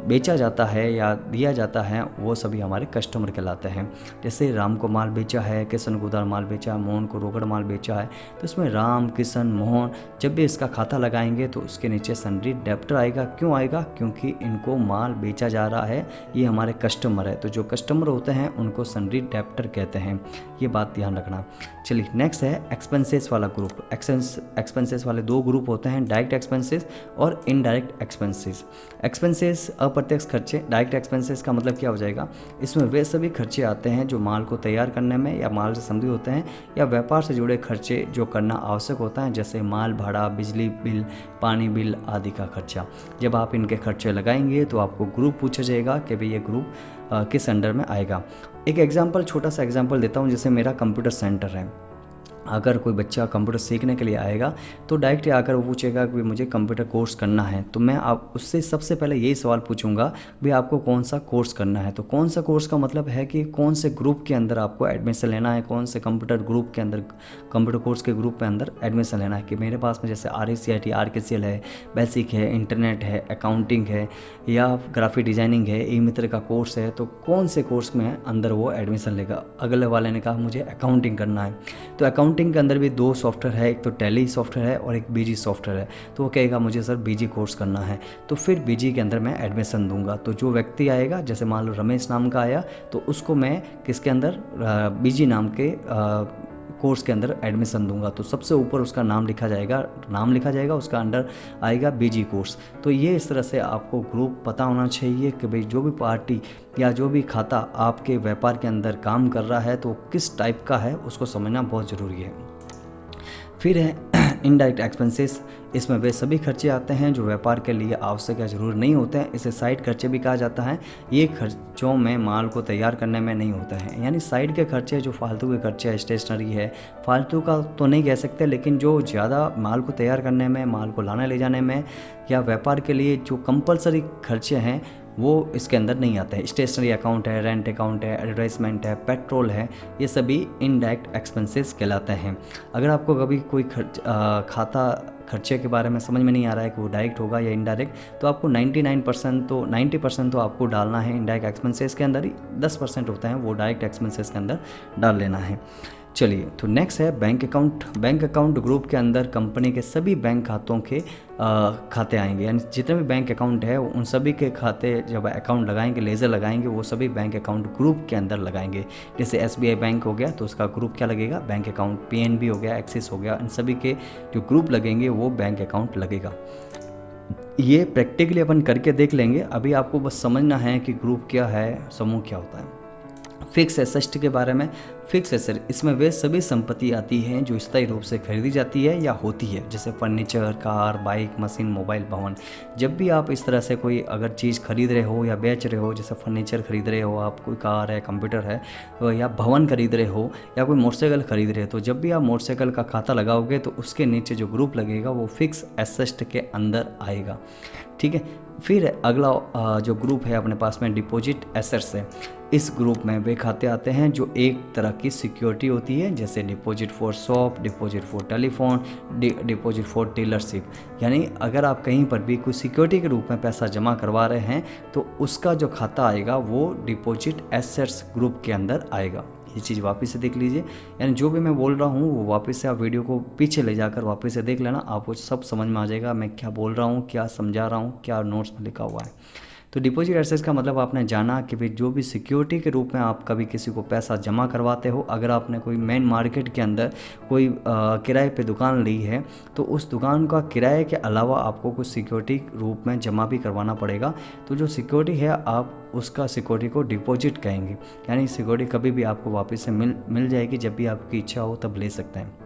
A: बेचा जाता है या दिया जाता है वो सभी हमारे कस्टमर कहलाते हैं। जैसे राम को माल बेचा है, किशन को उधार माल बेचा, मोहन को रोकड़ माल बेचा है, तो इसमें राम, किशन, मोहन जब भी इसका खाता लगाएंगे तो उसके नीचे संडी डेब्टर आएगा। क्यों आएगा? क्योंकि इनको माल बेचा जा रहा है, ये हमारे कस्टमर है। तो जो कस्टमर होते हैं उनको संडी डेब्टर कहते हैं, ये बात ध्यान रखना। चलिए नेक्स्ट है एक्सपेंसेस वाला ग्रुप। एक्सपेंसेस वाले दो ग्रुप होते हैं, डायरेक्ट एक्सपेंसेस और इनडायरेक्ट एक्सपेंसेस। एक्सपेंसेस अप्रत्यक्ष खर्चे। डायरेक्ट एक्सपेंसेस का मतलब क्या हो जाएगा, इसमें वे सभी खर्चे आते हैं जो माल को तैयार करने में या माल से संबंधित होते हैं या व्यापार से जुड़े खर्चे जो करना आवश्यक होता है, जैसे माल भाड़ा, बिजली बिल, पानी बिल आदि का खर्चा। जब आप इनके खर्चे लगाएंगे तो आपको ग्रुप पूछा जाएगा कि भाई ये ग्रुप किस अंडर में आएगा। एक एग्जाम्पल, छोटा सा एग्जाम्पल देता हूँ। जैसे मेरा कंप्यूटर सेंटर है, अगर कोई बच्चा कंप्यूटर सीखने के लिए आएगा तो डायरेक्ट आकर वो पूछेगा कि मुझे कंप्यूटर कोर्स करना है, तो मैं आप उससे सबसे पहले यही सवाल पूछूंगा भाई आपको कौन सा कोर्स करना है। तो कौन सा कोर्स का मतलब है कि कौन से ग्रुप के अंदर आपको एडमिशन लेना है, कौन से कंप्यूटर ग्रुप के अंदर, कंप्यूटर कोर्स के ग्रुप के अंदर एडमिशन लेना है। कि मेरे पास में जैसे RACIT, RKCL है, बेसिक है, इंटरनेट है, अकाउंटिंग है या ग्राफिक डिज़ाइनिंग है, ई-मित्र का कोर्स है, तो कौन से कोर्स में अंदर वो एडमिशन लेगा। अगले वाले ने कहा मुझे अकाउंटिंग करना है, तो अकाउंटिंग के अंदर भी दो सॉफ्टवेयर है, एक तो टैली सॉफ्टवेयर है और एक बीजी सॉफ्टवेयर है। तो वो कहेगा मुझे सर बीजी कोर्स करना है, तो फिर बीजी के अंदर मैं एडमिशन दूंगा। तो जो व्यक्ति आएगा, जैसे मान लो रमेश नाम का आया, तो उसको मैं किसके अंदर, बीजी नाम के कोर्स के अंदर एडमिशन दूंगा, तो सबसे ऊपर उसका नाम लिखा जाएगा, उसका अंडर आएगा बीजी कोर्स। तो ये इस तरह से आपको ग्रुप पता होना चाहिए कि भाई जो भी पार्टी या जो भी खाता आपके व्यापार के अंदर काम कर रहा है तो किस टाइप का है, उसको समझना बहुत ज़रूरी है। फिर है इनडायरेक्ट एक्सपेंसेस। इसमें वे सभी खर्चे आते हैं जो व्यापार के लिए आवश्यक या जरूरी नहीं होते हैं। इसे साइड खर्चे भी कहा जाता है। ये खर्चों में माल को तैयार करने में नहीं होता है, यानी साइड के खर्चे जो फालतू के खर्चे है, स्टेशनरी है, फालतू का तो नहीं कह सकते, लेकिन जो ज़्यादा माल को तैयार करने में, माल को लाने ले जाने में या व्यापार के लिए जो कंपलसरी खर्चे हैं वो इसके अंदर नहीं आते हैं। स्टेशनरी अकाउंट है, रेंट अकाउंट है, एडवर्टाइजमेंट है, पेट्रोल है, ये सभी इनडायरेक्ट एक्सपेंसेस कहलाते हैं। अगर आपको कभी कोई खाता खर्चे के बारे में समझ में नहीं आ रहा है कि वो डायरेक्ट होगा या इनडायरेक्ट, तो आपको 90% तो आपको डालना है इनडायरेक्ट एक्सपेंसेस के अंदर ही, 10% होता है वो डायरेक्ट एक्सपेंसेस के अंदर डाल लेना है। चलिए, तो नेक्स्ट है bank account. Bank account group के अंदर कंपनी के सभी बैंक खातों के खाते आएंगे, यानी जितने भी बैंक अकाउंट है उन सभी के खाते जब अकाउंट लगाएंगे, लेज़र लगाएंगे, वो सभी बैंक अकाउंट ग्रुप के अंदर लगाएंगे। जैसे SBI बैंक हो गया तो उसका ग्रुप क्या लगेगा, बैंक अकाउंट। PNB हो गया, एक्सिस हो गया, इन सभी के जो ग्रुप लगेंगे वो बैंक अकाउंट लगेगा। ये प्रैक्टिकली अपन करके देख लेंगे, अभी आपको बस समझना है कि ग्रुप क्या है, समूह क्या होता है। फिक्स एसेट के बारे में, फिक्स एसेट इसमें वे सभी संपत्ति आती हैं जो स्थायी रूप से खरीदी जाती है या होती है, जैसे furniture, car, bike, machine, mobile, भवन। जब भी आप इस तरह से कोई अगर चीज़ खरीद रहे हो या बेच रहे हो, जैसे फर्नीचर खरीद रहे हो आप, कोई कार है, कंप्यूटर है, या भवन खरीद रहे हो या कोई मोटरसाइकिल खरीद रहे हो, तो जब भी आप मोटरसाइकिल का खाता लगाओगे तो उसके नीचे जो ग्रुप लगेगा वो फिक्स एसेट के अंदर आएगा। ठीक है। फिर अगला जो ग्रुप है अपने पास में डिपॉजिट एसेट्स है। इस ग्रुप में वे खाते आते हैं जो एक तरह की सिक्योरिटी होती है, जैसे deposit for shop, deposit for telephone, deposit for dealership. यानी अगर आप कहीं पर भी कोई सिक्योरिटी के रूप में पैसा जमा करवा रहे हैं तो उसका जो खाता आएगा वो डिपॉजिट एसेट्स ग्रुप के अंदर आएगा। ये चीज़ वापस से देख लीजिए, यानी जो भी मैं बोल रहा हूँ वो वापस से आप वीडियो को पीछे ले जाकर वापस से देख लेना, आपको सब समझ में आ जाएगा मैं क्या बोल रहा हूँ, क्या समझा रहा हूँ, क्या नोट्स में लिखा हुआ है। तो डिपॉजिट एसेट्स का मतलब आपने जाना कि भाई जो भी सिक्योरिटी के रूप में आप कभी किसी को पैसा जमा करवाते हो, अगर आपने कोई मेन मार्केट के अंदर कोई किराए पे दुकान ली है तो उस दुकान का किराए के अलावा आपको कुछ सिक्योरिटी रूप में जमा भी करवाना पड़ेगा। तो जो सिक्योरिटी है आप उसका सिक्योरिटी को डिपॉजिट कहेंगे, यानी सिक्योरिटी कभी भी आपको वापस से मिल जाएगी, जब भी आपकी इच्छा हो तब ले सकते हैं।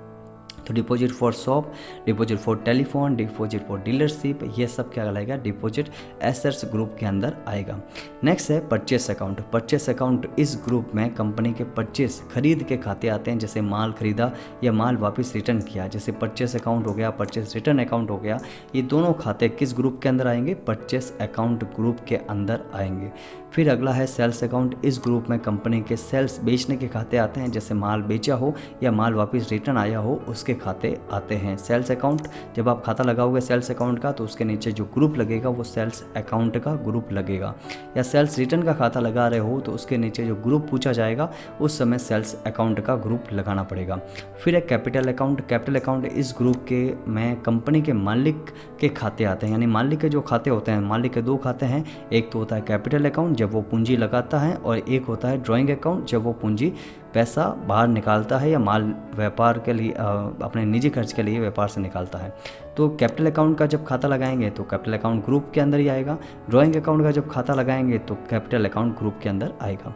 A: तो deposit for shop, deposit for telephone, deposit for dealership, ये सब क्या कहलाएगा, डिपॉजिट एसेट्स ग्रुप के अंदर आएगा। नेक्स्ट है परचेस अकाउंट। परचेस अकाउंट इस ग्रुप में कंपनी के परचेस, खरीद के खाते आते हैं, जैसे माल खरीदा या माल वापस रिटर्न किया, जैसे परचेस अकाउंट हो गया, परचेस रिटर्न अकाउंट हो गया। ये दोनों खाते किस ग्रुप के अंदर आएंगे, परचेस अकाउंट ग्रुप के अंदर आएंगे। फिर अगला है सेल्स अकाउंट। इस ग्रुप में कंपनी के सेल्स, बेचने के खाते आते हैं, जैसे माल बेचा हो या माल वापस रिटर्न आया हो उसके खाते आते हैं। सेल्स अकाउंट, जब आप खाता लगाओगे सेल्स अकाउंट का तो उसके नीचे जो ग्रुप लगेगा वो सेल्स अकाउंट का ग्रुप लगेगा, या सेल्स रिटर्न का खाता लगा रहे हो तो उसके नीचे जो ग्रुप पूछा जाएगा उस समय सेल्स अकाउंट का ग्रुप लगाना पड़ेगा। फिर है कैपिटल अकाउंट। कैपिटल अकाउंट इस ग्रुप के में कंपनी के मालिक के खाते आते हैं, यानी मालिक के जो खाते होते हैं, मालिक के दो खाते हैं, एक तो होता है कैपिटल अकाउंट जब वो पूंजी लगाता है, और एक होता है ड्राइंग अकाउंट जब वो पूंजी पैसा बाहर निकालता है या माल व्यापार के लिए अपने निजी खर्च के लिए व्यापार से निकालता है। तो कैपिटल अकाउंट का जब खाता लगाएंगे तो कैपिटल अकाउंट ग्रुप के अंदर ही आएगा। ड्राइंग अकाउंट का जब खाता लगाएंगे तो कैपिटल अकाउंट ग्रुप के अंदर आएगा।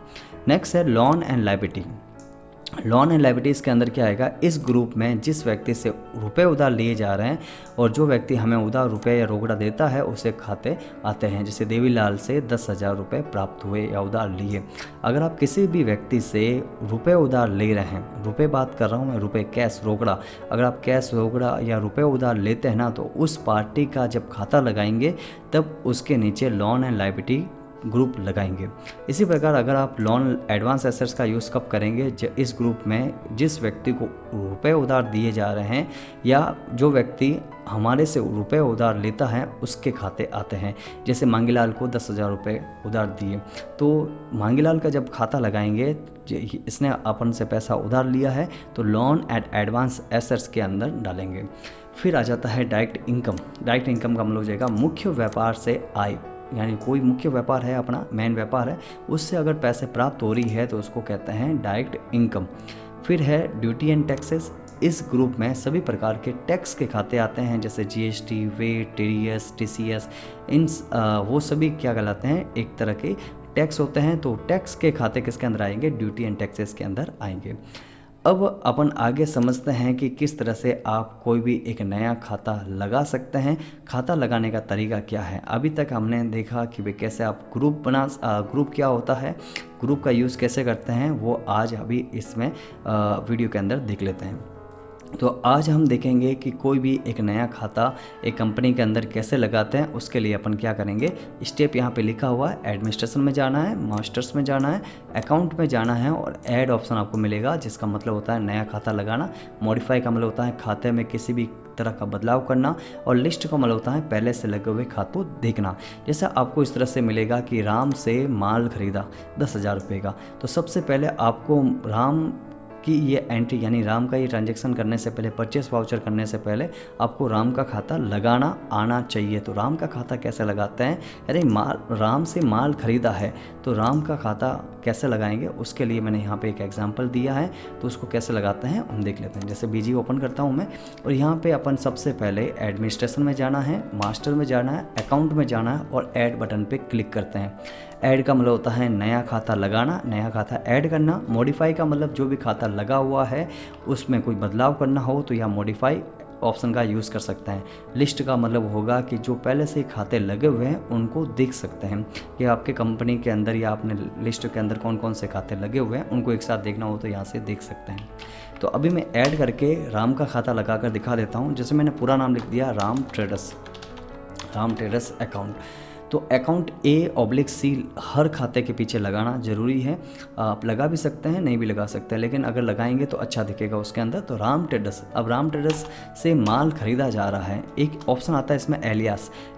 A: नेक्स्ट है loan and liability. Loan and liabilities के अंदर क्या आएगा, इस ग्रुप में जिस व्यक्ति से रुपए उधार लिए जा रहे हैं और जो व्यक्ति हमें उधार रुपए या रोकड़ा देता है उसे खाते आते हैं। जैसे देवीलाल से 10,000 रुपये प्राप्त हुए या उधार लिए। अगर आप किसी भी व्यक्ति से रुपए उधार ले रहे हैं, रुपए बात कर रहा हूँ मैं, रुपए कैश, रोकड़ा, अगर आप कैश, रोकड़ा या रुपए उधार लेते हैं ना तो उस पार्टी का जब खाता लगाएंगे तब उसके नीचे लोन एंड लायबिलिटी ग्रुप लगाएंगे। इसी प्रकार अगर आप लोन एडवांस एसेट्स का यूज़ कब करेंगे, इस ग्रुप में जिस व्यक्ति को रुपए उधार दिए जा रहे हैं या जो व्यक्ति हमारे से रुपए उधार लेता है उसके खाते आते हैं। जैसे मांगीलाल को 10,000 रुपये उधार दिए तो मांगीलाल का जब खाता लगाएंगे, इसने अपन से पैसा उधार लिया है तो लोन एंड एडवांस एसेट्स के अंदर डालेंगे। फिर आ जाता है डायरेक्ट इनकम। डायरेक्ट इनकम का मतलब हो जाएगा मुख्य व्यापार से आय, यानी कोई मुख्य व्यापार है, अपना मेन व्यापार है, उससे अगर पैसे प्राप्त हो रही है तो उसको कहते हैं डायरेक्ट इनकम। फिर है ड्यूटी एंड टैक्सेस। इस ग्रुप में सभी प्रकार के टैक्स के खाते आते हैं, जैसे जीएसटी, वेट, टीडीएस, टीसीएस, इन वो सभी क्या कहलाते हैं, एक तरह के टैक्स होते हैं। तो टैक्स के खाते किसके अंदर आएंगे, ड्यूटी एंड टैक्सेस के अंदर आएंगे। अब अपन आगे समझते हैं कि किस तरह से आप कोई भी एक नया खाता लगा सकते हैं। खाता लगाने का तरीका क्या है। अभी तक हमने देखा कि भाई कैसे आप ग्रुप क्या होता है, ग्रुप का यूज़ कैसे करते हैं, वो आज अभी इसमें वीडियो के अंदर देख लेते हैं। तो आज हम देखेंगे कि कोई भी एक नया खाता एक कंपनी के अंदर कैसे लगाते हैं। उसके लिए अपन क्या करेंगे, स्टेप यहाँ पे लिखा हुआ है, एडमिनिस्ट्रेशन में जाना है, मास्टर्स में जाना है, अकाउंट में जाना है और ऐड ऑप्शन आपको मिलेगा, जिसका मतलब होता है नया खाता लगाना। मॉडिफाई का मतलब होता है खाते में किसी भी तरह का बदलाव करना, और लिस्ट का मतलब होता है पहले से लगे हुए खातों देखना। जैसे आपको इस तरह से मिलेगा कि राम से माल खरीदा 10,000 रुपये का, तो सबसे पहले आपको राम कि ये एंट्री यानी राम का ये ट्रांजैक्शन करने से पहले, परचेस वाउचर करने से पहले आपको राम का खाता लगाना आना चाहिए। तो राम का खाता कैसे लगाते हैं, अरे राम से माल खरीदा है तो राम का खाता कैसे लगाएंगे, उसके लिए मैंने यहाँ पे एक एग्जांपल दिया है। तो उसको कैसे लगाते हैं हम देख लेते हैं। जैसे बीजी ओपन करता हूँ मैं, और यहाँ पे अपन सबसे पहले एडमिनिस्ट्रेशन में जाना है, मास्टर में जाना है, अकाउंट में जाना है और ऐड बटन पे क्लिक करते हैं। ऐड का मतलब होता है नया खाता लगाना, नया खाता ऐड करना। मॉडिफाई का मतलब जो भी खाता लगा हुआ है उसमें कोई बदलाव करना हो तो यह मॉडिफाई ऑप्शन का यूज़ कर सकते हैं। लिस्ट का मतलब होगा कि जो पहले से खाते लगे हुए हैं उनको देख सकते हैं कि आपके कंपनी के अंदर या अपने लिस्ट के अंदर कौन कौन से खाते लगे हुए हैं, उनको एक साथ देखना हो तो यहाँ से देख सकते हैं। तो अभी मैं ऐड करके राम का खाता लगा कर दिखा देता हूँ। जैसे मैंने पूरा नाम लिख दिया राम ट्रेडर्स अकाउंट। तो अकाउंट A/C हर खाते के पीछे लगाना ज़रूरी है। आप लगा भी सकते हैं, नहीं भी लगा सकते हैं, लेकिन अगर लगाएंगे तो अच्छा दिखेगा उसके अंदर। तो राम ट्रेडर्स, अब राम ट्रेडर्स से माल खरीदा जा रहा है। एक ऑप्शन आता है इसमें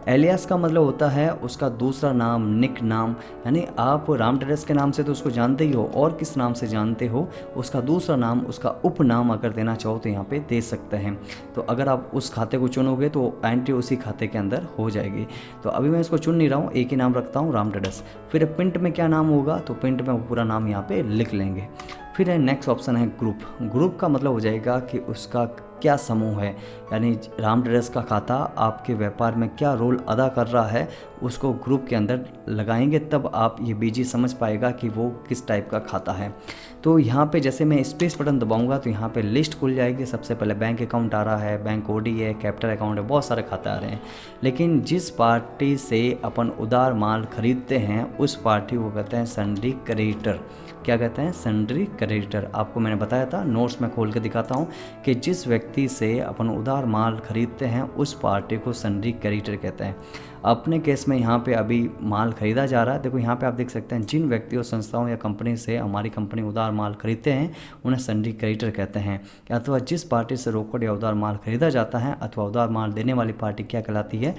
A: एलियास का मतलब होता है उसका दूसरा नाम, निक नाम, यानी आप राम ट्रेडर्स के नाम से तो उसको जानते ही हो, और किस नाम से जानते हो उसका दूसरा नाम, उसका उपनाम अगर देना चाहो तो यहाँ पे दे सकते हैं। तो अगर आप उस खाते को चुनोगे तो एंट्री उसी खाते के अंदर हो जाएगी। तो अभी मैं इसको चुन नहीं रहा हूँ, एक ही नाम रखता हूँ राम ट्रेडर्स। फिर पिंट में क्या नाम होगा, तो पिंट में वो पूरा नाम यहाँ पे लिख लेंगे। फिर है नेक्स्ट ऑप्शन है ग्रुप का मतलब हो जाएगा कि उसका क्या समूह है, यानी राम ट्रेडर्स का खाता आपके व्यापार में क्या रोल अदा कर रहा है, उसको ग्रुप के अंदर लगाएंगे तब आप ये बीजी समझ पाएगा कि वो किस टाइप का खाता है। तो यहाँ पे जैसे मैं स्पेस बटन दबाऊंगा तो यहाँ पे लिस्ट खुल जाएगी। सबसे पहले बैंक अकाउंट आ रहा है, बैंक ओडी है, कैपिटल अकाउंट है, बहुत सारे खाते आ रहे हैं। लेकिन जिस पार्टी से अपन उधार माल खरीदते हैं उस पार्टी को कहते हैं सन्ड्री क्रेडिटर। क्या कहते हैं, सन्ड्री क्रेडिटर। आपको मैंने बताया था, नोट्स में खोल के दिखाता हूँ कि जिस व्यक्ति से अपन उधार माल खरीदते हैं उस पार्टी को सन्ड्री क्रेडिटर कहते हैं। अपने केस में यहाँ पे अभी माल खरीदा जा रहा है। देखो यहाँ पे आप देख सकते हैं जिन व्यक्तियों, संस्थाओं या कंपनी से हमारी कंपनी उधार माल खरीदते हैं उन्हें सन्ड्री क्रेडिटर कहते हैं। अथवा जिस पार्टी से रोकड़ या उधार माल खरीदा जाता है अथवा उधार माल देने वाली पार्टी क्या कहलाती है,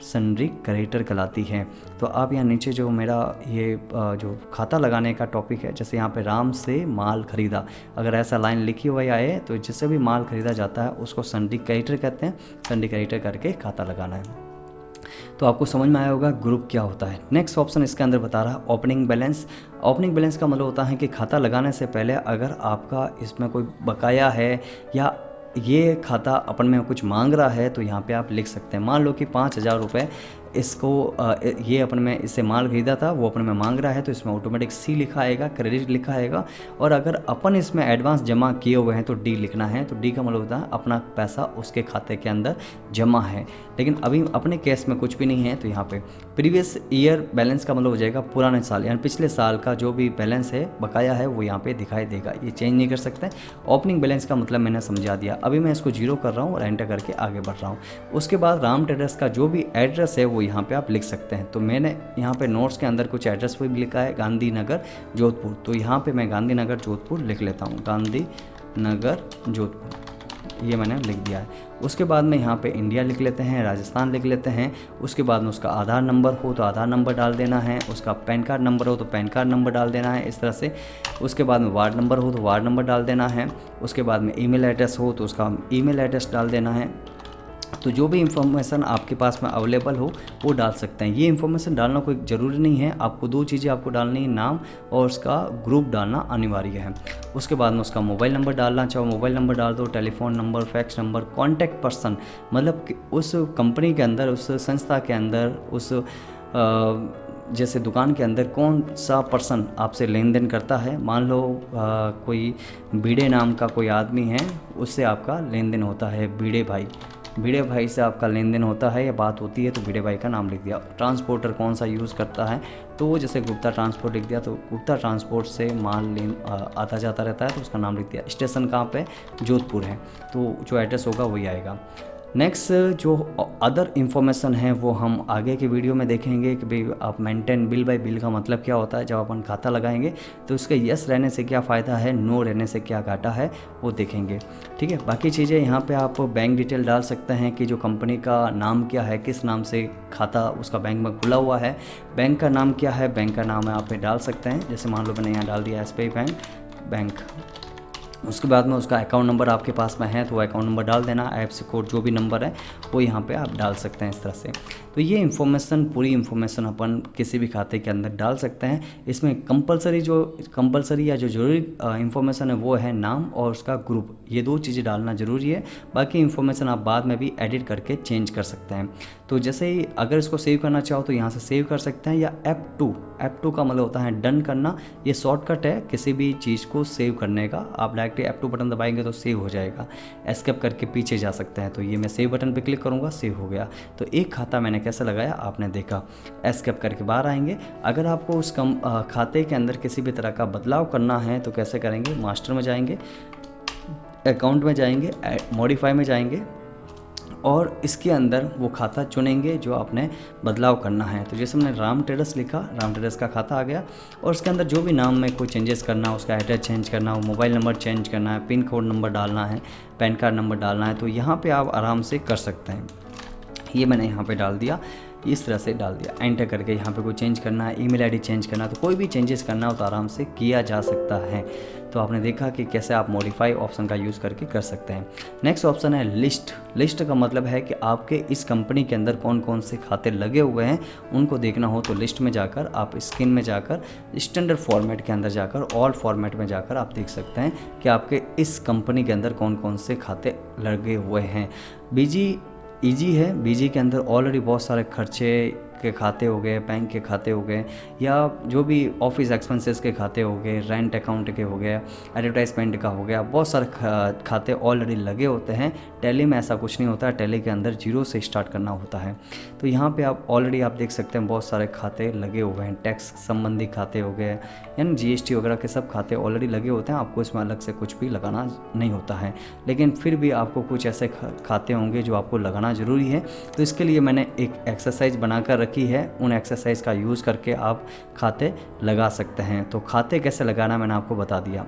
A: सन्ड्री क्रेडिटर कहलाती है। तो आप यहाँ नीचे जो मेरा ये जो खाता लगाने का टॉपिक है, जैसे यहाँ पे राम से माल खरीदा, अगर ऐसा लाइन लिखी हुई आए तो जिससे भी माल खरीदा जाता है उसको सन्ड्री क्रेडिटर कहते हैं। सन्ड्री क्रेडिटर करके खाता लगाना है। तो आपको समझ में आया होगा ग्रुप क्या होता है। नेक्स्ट ऑप्शन इसके अंदर बता रहा है ओपनिंग बैलेंस। ओपनिंग बैलेंस का मतलब होता है कि खाता लगाने से पहले अगर आपका इसमें कोई बकाया है या ये खाता अपन में कुछ मांग रहा है तो यहाँ पे आप लिख सकते हैं। मान लो कि 5,000 रुपये इसको ये अपन में इससे माल खरीदा था, वो अपन में मांग रहा है, तो इसमें ऑटोमेटिक C लिखा आएगा, क्रेडिट लिखा आएगा। और अगर अपन इसमें एडवांस जमा किए हुए हैं तो D लिखना है। तो D का मतलब होता है अपना पैसा उसके खाते के अंदर जमा है। लेकिन अभी अपने केस में कुछ भी नहीं है तो यहाँ पे प्रीवियस ईयर बैलेंस का मतलब हो जाएगा पुराने साल, यानी पिछले साल का जो भी बैलेंस है, बकाया है, वो यहाँ पे दिखाई देगा। ये चेंज नहीं कर सकते। ओपनिंग बैलेंस का मतलब मैंने समझा दिया। अभी मैं इसको 0 कर रहा हूँ और एंटर करके आगे बढ़ रहा हूँ। उसके बाद राम ट्रेडर्स का जो भी एड्रेस है वो यहाँ पे आप लिख सकते हैं। तो मैंने यहाँ पे नोट्स के अंदर कुछ एड्रेस भी लिखा है, गांधीनगर जोधपुर। तो यहाँ पे मैं गांधीनगर जोधपुर लिख लेता हूँ, गांधीनगर जोधपुर, ये मैंने लिख दिया है। उसके बाद में यहाँ पे इंडिया लिख लेते हैं, राजस्थान लिख लेते हैं। उसके बाद में उसका आधार नंबर हो तो आधार नंबर डाल देना है, उसका पैन कार्ड नंबर हो तो पैन कार्ड नंबर डाल देना है, इस तरह से। उसके बाद में वार्ड नंबर हो तो वार्ड नंबर डाल देना है। उसके बाद में ईमेल एड्रेस हो तो उसका ईमेल एड्रेस डाल देना है। तो जो भी इंफॉर्मेशन आपके पास में अवेलेबल हो वो डाल सकते हैं। ये इंफॉर्मेशन डालना कोई ज़रूरी नहीं है, आपको 2 चीज़ें आपको डालनी है, नाम और उसका ग्रुप डालना अनिवार्य है। उसके बाद में उसका मोबाइल नंबर डालना चाहो मोबाइल नंबर डाल दो, telephone number, fax number, contact person, मतलब कि उस कंपनी के अंदर, उस संस्था के अंदर, उस जैसे दुकान के अंदर कौन सा पर्सन आपसे लेन देन करता है। मान लो कोई भिड़े नाम का कोई आदमी है, उससे आपका लेन देन होता है, भिड़े भाई से आपका लेन देन होता है या बात होती है, तो भिड़े भाई का नाम लिख दिया। ट्रांसपोर्टर कौन सा यूज़ करता है, तो वो जैसे गुप्ता ट्रांसपोर्ट लिख दिया, तो गुप्ता ट्रांसपोर्ट से माल आता जाता रहता है, तो उसका नाम लिख दिया। स्टेशन कहाँ पे, जोधपुर है, तो जो एड्रेस होगा वही आएगा। नेक्स्ट जो अदर इन्फॉर्मेशन है वो हम आगे की वीडियो में देखेंगे कि भाई आप मेंटेन बिल बाय बिल का मतलब क्या होता है। जब अपन खाता लगाएंगे तो उसके यस रहने से क्या फ़ायदा है, नो रहने से क्या घाटा है, वो देखेंगे। ठीक है, बाकी चीज़ें यहाँ पे आप बैंक डिटेल डाल सकते हैं कि जो कंपनी का नाम क्या है, किस नाम से खाता उसका बैंक में खुला हुआ है, बैंक का नाम क्या है, बैंक का नाम आप डाल सकते हैं। जैसे मान लो मैंने यहाँ डाल दिया SBI बैंक। उसके बाद में उसका अकाउंट नंबर आपके पास में है तो अकाउंट नंबर डाल देना, IFSC कोड जो भी नंबर है वो यहाँ पे आप डाल सकते हैं इस तरह से। तो ये इन्फॉर्मेशन, पूरी इन्फॉर्मेशन अपन किसी भी खाते के अंदर डाल सकते हैं। इसमें कंपलसरी या जो जरूरी इन्फॉर्मेशन है वो है नाम और उसका ग्रुप, ये 2 चीज़ें डालना ज़रूरी है। बाकी इन्फॉर्मेशन आप बाद में भी एडिट करके चेंज कर सकते हैं। तो जैसे ही अगर इसको सेव करना चाहो तो यहाँ से सेव कर सकते हैं, या F2 का मतलब होता है डन करना। ये शॉर्टकट है किसी भी चीज़ को सेव करने का। आप डायरेक्ट F2 बटन दबाएंगे तो सेव हो जाएगा। एस्केप करके पीछे जा सकते हैं। तो ये मैं सेव बटन पे क्लिक करूँगा, सेव हो गया। तो एक खाता मैंने कैसे लगाया आपने देखा। एस्केप करके बाहर आएंगे। अगर आपको उस खाते के अंदर किसी भी तरह का बदलाव करना है तो कैसे करेंगे, मास्टर में जाएंगे, अकाउंट में जाएंगे, मॉडिफाई में जाएंगे और इसके अंदर वो खाता चुनेंगे जो आपने बदलाव करना है। तो जैसे मैंने राम ट्रेडर्स लिखा, राम ट्रेडर्स का खाता आ गया और उसके अंदर जो भी नाम में कोई चेंजेस करना है, उसका एड्रेस चेंज करना हो, मोबाइल नंबर चेंज करना है, पिन कोड नंबर डालना है, पैन कार्ड नंबर डालना है, तो यहाँ पे आप आराम से कर सकते हैं। ये मैंने यहाँ पे डाल दिया, इस तरह से डाल दिया, एंटर करके यहाँ पे कोई चेंज करना है, ईमेल आईडी चेंज करना है, तो कोई भी चेंजेस करना हो तो आराम से किया जा सकता है। तो आपने देखा कि कैसे आप मॉडिफाई ऑप्शन का यूज़ करके कर सकते हैं। नेक्स्ट ऑप्शन है लिस्ट का मतलब है कि आपके इस कंपनी के अंदर कौन कौन से खाते लगे हुए हैं, उनको देखना हो तो लिस्ट में जाकर आप स्क्रीन में जाकर स्टैंडर्ड फॉर्मेट के अंदर जाकर ऑल फॉर्मेट में जाकर आप देख सकते हैं कि आपके इस कंपनी के अंदर कौन कौन से खाते लगे हुए हैं। ईजी है, बीजी के अंदर ऑलरेडी बहुत सारे खर्चे के खाते हो गए, बैंक के खाते हो गए, या जो भी ऑफिस एक्सपेंसेस के खाते हो गए, रेंट अकाउंट के हो गए, एडवर्टाइजमेंट का हो गया, बहुत सारे खाते ऑलरेडी लगे होते हैं। टैली में ऐसा कुछ नहीं होता है, टैली के अंदर 0 से स्टार्ट करना होता है। तो यहाँ पे आप ऑलरेडी आप देख सकते हैं बहुत सारे खाते लगे हुए हैं। टैक्स संबंधी खाते हो गए, यानी GST वगैरह के सब खाते ऑलरेडी लगे होते हैं। आपको इसमें अलग से कुछ भी लगाना नहीं होता है, लेकिन फिर भी आपको कुछ ऐसे खाते होंगे जो आपको लगाना ज़रूरी है। तो इसके लिए मैंने एक एक्सरसाइज बनाकर रखी है, उन एक्सरसाइज का यूज़ करके आप खाते लगा सकते हैं। तो खाते कैसे लगाना मैंने आपको बता दिया।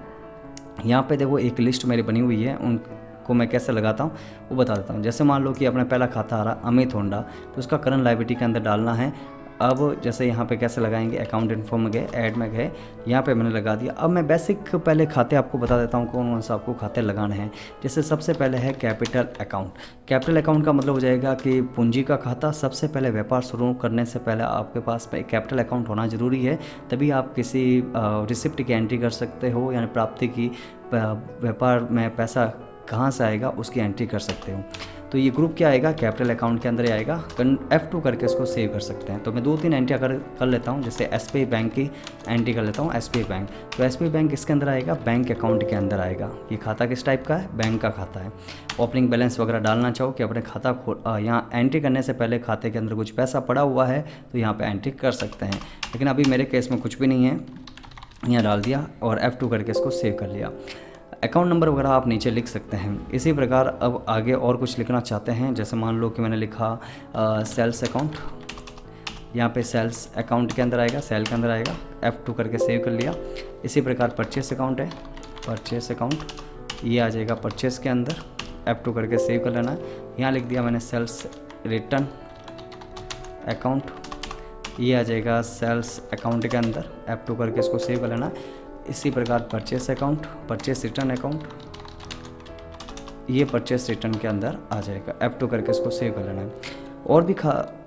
A: यहाँ पे देखो एक लिस्ट मेरी बनी हुई है, उनको मैं कैसे लगाता हूँ वो बता देता हूँ। जैसे मान लो कि अपना पहला खाता आ रहा अमित होंडा, तो उसका करंट लायबिलिटी के अंदर डालना है। अब जैसे यहाँ पे कैसे लगाएंगे, अकाउंट इन्फो में गए, ऐड में गए, यहाँ पे मैंने लगा दिया। अब मैं बेसिक पहले खाते आपको बता देता हूँ कौन कौन सा आपको खाते लगाने हैं। जैसे सबसे पहले है कैपिटल अकाउंट। कैपिटल अकाउंट का मतलब हो जाएगा कि पूंजी का खाता। सबसे पहले व्यापार शुरू करने से पहले आपके पास एक कैपिटल अकाउंट होना ज़रूरी है, तभी आप किसी रिसिप्ट की एंट्री कर सकते हो, यानी प्राप्ति की, व्यापार में पैसा कहाँ से आएगा उसकी एंट्री कर सकते हो। तो ये ग्रुप क्या आएगा, कैपिटल अकाउंट के अंदर आएगा। F2 करके इसको सेव कर सकते हैं। तो मैं 2-3 एंट्री कर लेता हूँ। जैसे SBI बैंक की एंट्री कर लेता हूँ, SBI बैंक। तो SBI बैंक किसके अंदर आएगा, बैंक अकाउंट के अंदर आएगा। ये खाता किस टाइप का है, बैंक का खाता है। ओपनिंग बैलेंस वगैरह डालना चाहो कि अपने खाता यहाँ एंट्री करने से पहले खाते के अंदर कुछ पैसा पड़ा हुआ है तो यहाँ पर एंट्री कर सकते हैं, लेकिन अभी मेरे केस में कुछ भी नहीं है। यहाँ डाल दिया और F2 करके इसको सेव कर लिया। अकाउंट नंबर वगैरह आप नीचे लिख सकते हैं। इसी प्रकार अब आगे और कुछ लिखना चाहते हैं, जैसे मान लो कि मैंने लिखा सेल्स अकाउंट, यहाँ पे सेल्स अकाउंट के अंदर आएगा, सेल के अंदर आएगा, F2 करके सेव कर लिया। इसी प्रकार परचेस अकाउंट है, परचेस अकाउंट ये आ जाएगा परचेस के अंदर, F2 करके सेव कर लेना है। यहाँ लिख दिया मैंने सेल्स रिटर्न अकाउंट, ये आ जाएगा सेल्स अकाउंट के अंदर, F2 करके इसको सेव कर लेना है। इसी प्रकार purchase account, purchase return account, ये परचेस रिटर्न के अंदर आ जाएगा। F2 करके इसको सेव कर लेना है। और भी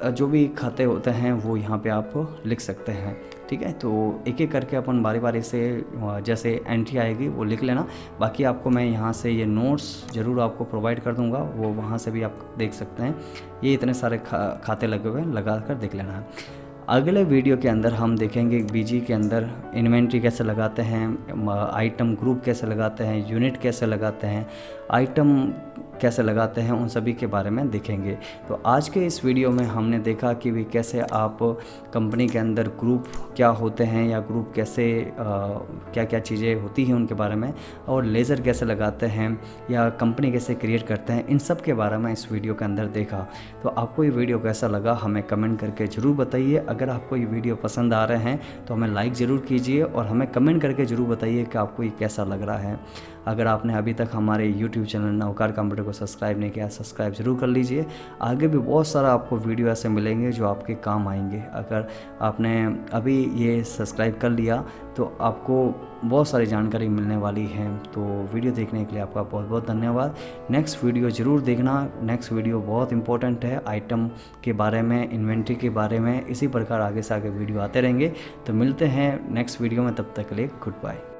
A: जो भी खाते होते हैं वो यहाँ पे आप लिख सकते हैं, ठीक है। तो एक एक करके अपन बारी बारी से जैसे एंट्री आएगी वो लिख लेना। बाकी आपको मैं यहाँ से ये नोट्स ज़रूर आपको प्रोवाइड कर दूँगा, वो वहाँ से भी आप देख सकते हैं। ये इतने सारे खाते लगे हुए हैं, लगा कर देख लेना है। अगले वीडियो के अंदर हम देखेंगे बीजी के अंदर इन्वेंट्री कैसे लगाते हैं, आइटम ग्रुप कैसे लगाते हैं, यूनिट कैसे लगाते हैं, आइटम कैसे लगाते हैं, उन सभी के बारे में देखेंगे। तो आज के इस वीडियो में हमने देखा कि भी कैसे आप कंपनी के अंदर ग्रुप क्या होते हैं या ग्रुप कैसे क्या क्या चीज़ें होती हैं उनके बारे में, और लेज़र कैसे लगाते हैं या कंपनी कैसे क्रिएट करते हैं, इन सब के बारे में इस वीडियो के अंदर देखा। तो आपको ये वीडियो कैसा लगा हमें कमेंट करके ज़रूर बताइए। अगर आपको ये वीडियो पसंद आ रहे हैं तो हमें लाइक ज़रूर कीजिए और हमें कमेंट करके ज़रूर बताइए कि आपको ये कैसा लग रहा है। अगर आपने अभी तक हमारे YouTube चैनल नवकार कंप्यूटर को सब्सक्राइब नहीं किया, सब्सक्राइब ज़रूर कर लीजिए। आगे भी बहुत सारा आपको वीडियो ऐसे मिलेंगे जो आपके काम आएंगे। अगर आपने अभी ये सब्सक्राइब कर लिया तो आपको बहुत सारी जानकारी मिलने वाली है। तो वीडियो देखने के लिए आपका बहुत बहुत धन्यवाद। नेक्स्ट वीडियो ज़रूर देखना। नेक्स्ट वीडियो बहुत इंपॉर्टेंट है, आइटम के बारे में, इन्वेंट्री के बारे में। इसी प्रकार आगे से आगे वीडियो आते रहेंगे। तो मिलते हैं नेक्स्ट वीडियो में, तब तक के लिए गुड बाय।